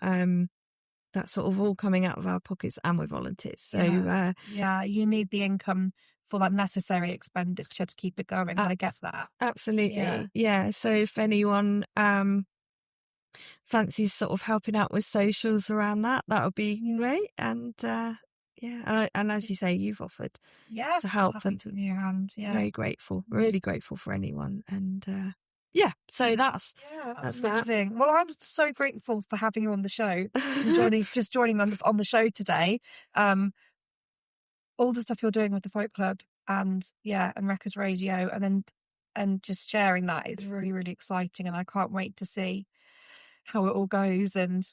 That's sort of all coming out of our pockets, and we're volunteers. So you need the income for that necessary expenditure to keep it going. I get that. Absolutely. So if anyone fancies sort of helping out with socials around that would be great. And and as you say, you've offered to help, and to your hand. Very grateful, really grateful for anyone. And so that's amazing. Well, I'm so grateful for having you on the show, just joining on the show today. All the stuff you're doing with the Folk Club and Wreckers Radio, and just sharing that is really, really exciting, and I can't wait to see how it all goes, and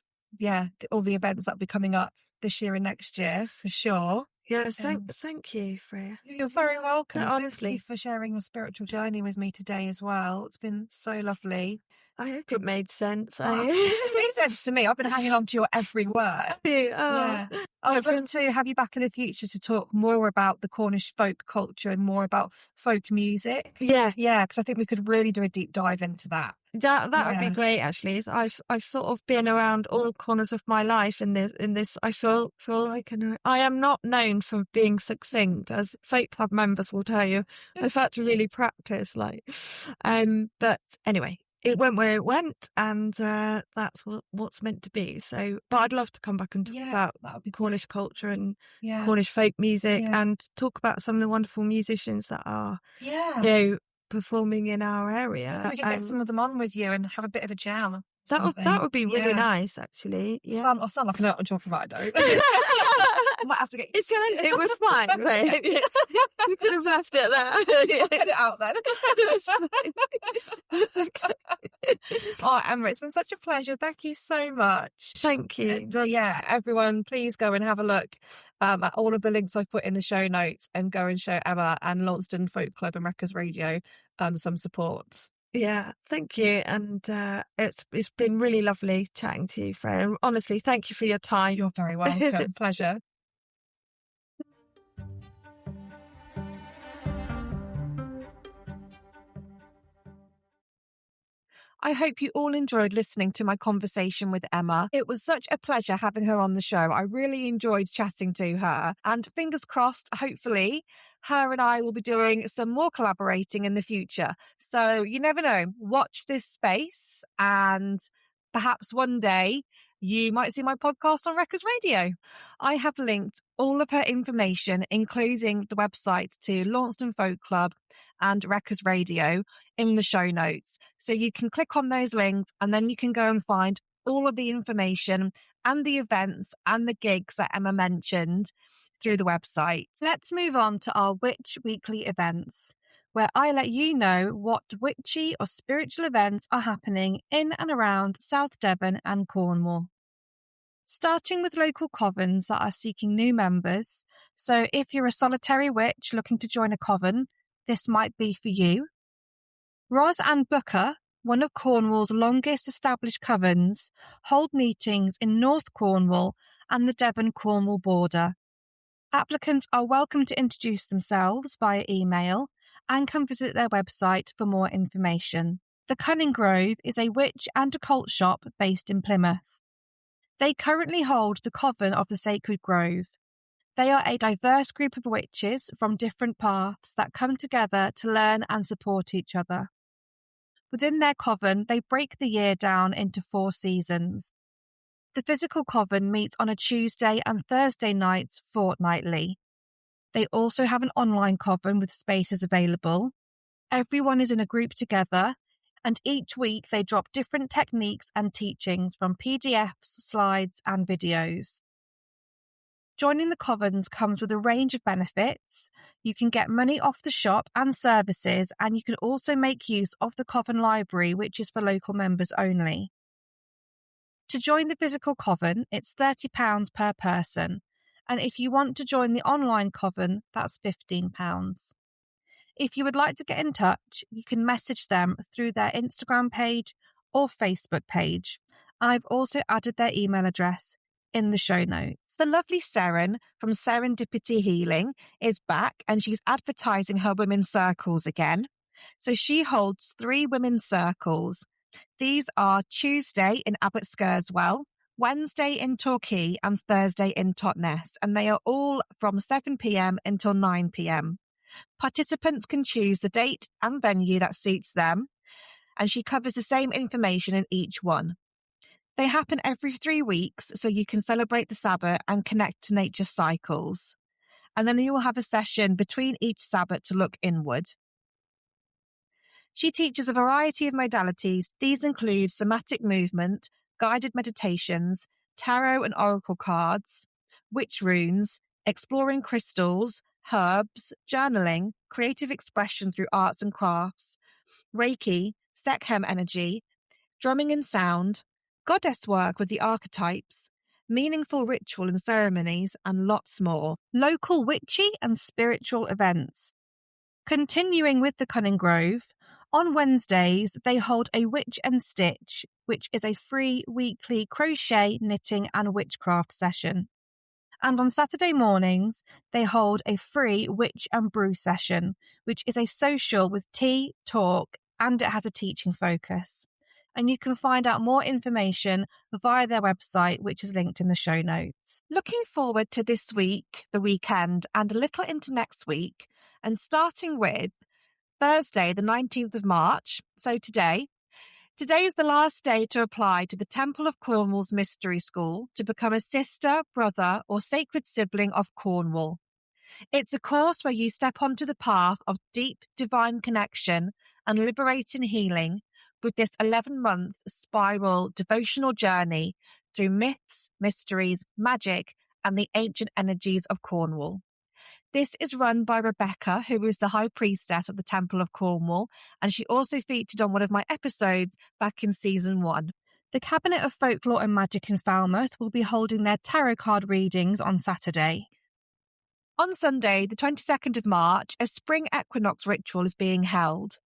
all the events that'll be coming up this year and next year for sure. Thank you, Freya. You're very welcome. Honestly, thank you for sharing your spiritual journey with me today as well. It's been so lovely. I hope it made sense. It made sense to me. I've been hanging on to your every word. I'd love to have you back in the future to talk more about the Cornish folk culture and more about folk music. Because I think we could really do a deep dive into that. That would be great. Actually, I've sort of been around all corners of my life in this. I feel like I am not known for being succinct, as folk club members will tell you. I've had to really practice, but anyway, it went where it went, and that's what's meant to be. So, but I'd love to come back and talk about Cornish culture and Cornish folk music, and talk about some of the wonderful musicians that are performing in our area. We can get some of them on with you and have a bit of a jam. That would be really nice, actually. I sound like I know what I'm talking about. I don't. I might have to get. It was fine. Right? We could have left it there. Get it out then. That's okay. Oh, Emma, it's been such a pleasure. Thank you so much. Thank you. Yeah, everyone, please go and have a look at all of the links I've put in the show notes and go and show Emma and Launceston Folk Club and Wreckers Radio some support. Yeah, thank you. And it's been really lovely chatting to you, Freya. And honestly, thank you for your time. You're very welcome. Pleasure. I hope you all enjoyed listening to my conversation with Emma. It was such a pleasure having her on the show. I really enjoyed chatting to her. And fingers crossed, hopefully, her and I will be doing some more collaborating in the future. So you never know. Watch this space and perhaps one day you might see my podcast on Wreckers Radio. I have linked all of her information, including the websites to Launceston Folk Club and Wreckers Radio, in the show notes. So you can click on those links and then you can go and find all of the information and the events and the gigs that Emma mentioned through the website. Let's move on to our Witch Weekly events, where I let you know what witchy or spiritual events are happening in and around South Devon and Cornwall. Starting with local covens that are seeking new members. So if you're a solitary witch looking to join a coven, this might be for you. Ros and Booker, one of Cornwall's longest established covens, hold meetings in North Cornwall and the Devon-Cornwall border. Applicants are welcome to introduce themselves via email and can visit their website for more information. The Cunning is a witch and occult shop based in Plymouth. They currently hold the Coven of the Sacred Grove. They are a diverse group of witches from different paths that come together to learn and support each other. Within their coven, they break the year down into 4 seasons. The physical coven meets on a Tuesday and Thursday nights fortnightly. They also have an online coven with spaces available. Everyone is in a group together, and each week they drop different techniques and teachings from PDFs, slides, and videos. Joining the covens comes with a range of benefits. You can get money off the shop and services, and you can also make use of the coven library, which is for local members only. To join the physical coven, it's £30 per person, and if you want to join the online coven, that's £15. If you would like to get in touch, you can message them through their Instagram page or Facebook page, and I've also added their email address in the show notes. The lovely Seren from Serendipity Healing is back, and she's advertising her women's circles again. So she holds 3 women's circles. These are Tuesday in Abbot Scarswell, Wednesday in Torquay, and Thursday in Totnes, and they are all from 7 p.m. until 9 p.m. Participants can choose the date and venue that suits them, and she covers the same information in each one. They happen every 3 weeks, so you can celebrate the Sabbath and connect to nature's cycles. And then you will have a session between each Sabbath to look inward. She teaches a variety of modalities. These include somatic movement, guided meditations, tarot and oracle cards, witch runes, exploring crystals, herbs, journaling, creative expression through arts and crafts, Reiki, Sekhem energy, drumming and sound, goddess work with the archetypes, meaningful ritual and ceremonies, and lots more. Local witchy and spiritual events. Continuing with the Cunning Grove, on Wednesdays they hold a Witch and Stitch, which is a free weekly crochet, knitting and witchcraft session. And on Saturday mornings, they hold a free Witch and Brew session, which is a social with tea, talk, and it has a teaching focus. And you can find out more information via their website, which is linked in the show notes. Looking forward to this week, the weekend, and a little into next week, and starting with Thursday, the 19th of March, so today. Today is the last day to apply to the Temple of Cornwall's Mystery School to become a sister, brother, or sacred sibling of Cornwall. It's a course where you step onto the path of deep divine connection and liberating healing with this 11-month spiral devotional journey through myths, mysteries, magic, and the ancient energies of Cornwall. This is run by Rebecca, who is the High Priestess of the Temple of Cornwall, and she also featured on one of my episodes back in season 1. The Cabinet of Folklore and Magic in Falmouth will be holding their tarot card readings on Saturday. On Sunday, the 22nd of March, a spring equinox ritual is being held.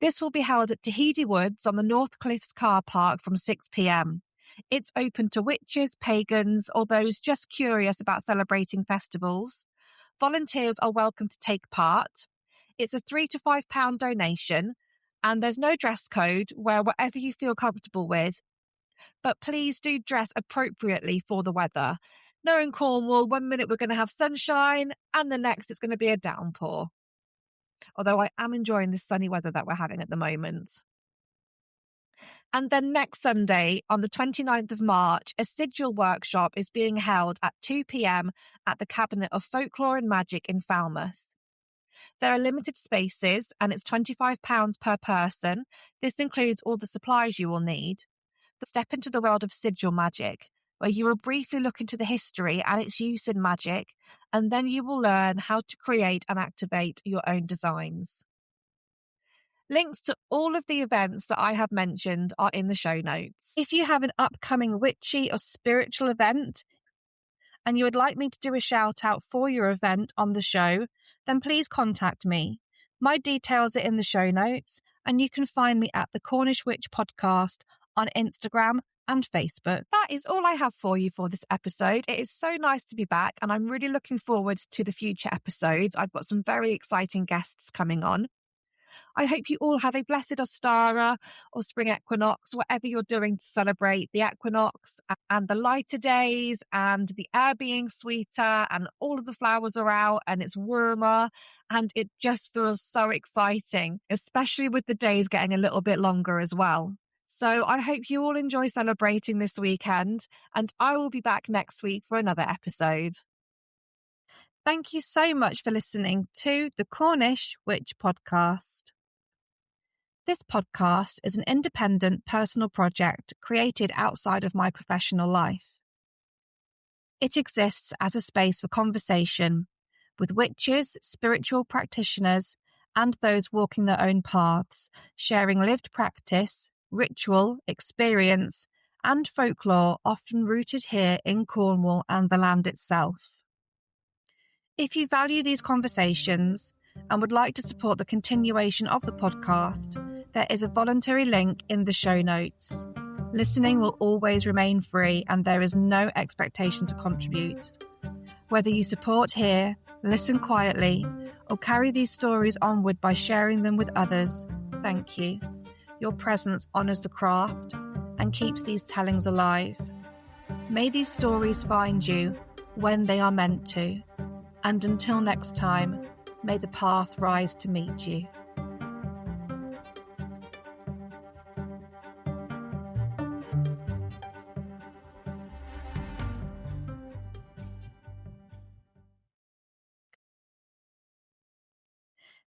This will be held at Tahiti Woods on the North Cliffs car park from 6 p.m. It's open to witches, pagans, or those just curious about celebrating festivals. Volunteers are welcome to take part. It's a £3 to £5 donation, and there's no dress code. Wear whatever you feel comfortable with. But please do dress appropriately for the weather. Knowing Cornwall, 1 minute we're going to have sunshine, and the next it's going to be a downpour. Although I am enjoying this sunny weather that we're having at the moment. And then next Sunday, on the 29th of March, a sigil workshop is being held at 2 p.m. at the Cabinet of Folklore and Magic in Falmouth. There are limited spaces, and it's £25 per person. This includes all the supplies you will need. Step into the world of sigil magic, where you will briefly look into the history and its use in magic, and then you will learn how to create and activate your own designs. Links to all of the events that I have mentioned are in the show notes. If you have an upcoming witchy or spiritual event and you would like me to do a shout out for your event on the show, then please contact me. My details are in the show notes, and you can find me at the Cornish Witch Podcast on Instagram and Facebook. That is all I have for you for this episode. It is so nice to be back, and I'm really looking forward to the future episodes. I've got some very exciting guests coming on. I hope you all have a blessed Ostara or spring equinox, whatever you're doing to celebrate the equinox and the lighter days and the air being sweeter and all of the flowers are out and it's warmer and it just feels so exciting, especially with the days getting a little bit longer as well. So I hope you all enjoy celebrating this weekend, and I will be back next week for another episode. Thank you so much for listening to the Cornish Witch Podcast. This podcast is an independent personal project created outside of my professional life. It exists as a space for conversation with witches, spiritual practitioners, and those walking their own paths, sharing lived practice, ritual, experience, and folklore often rooted here in Cornwall and the land itself. If you value these conversations and would like to support the continuation of the podcast, there is a voluntary link in the show notes. Listening will always remain free and there is no expectation to contribute. Whether you support here, listen quietly, or carry these stories onward by sharing them with others, thank you. Your presence honours the craft and keeps these tellings alive. May these stories find you when they are meant to. And until next time, may the path rise to meet you.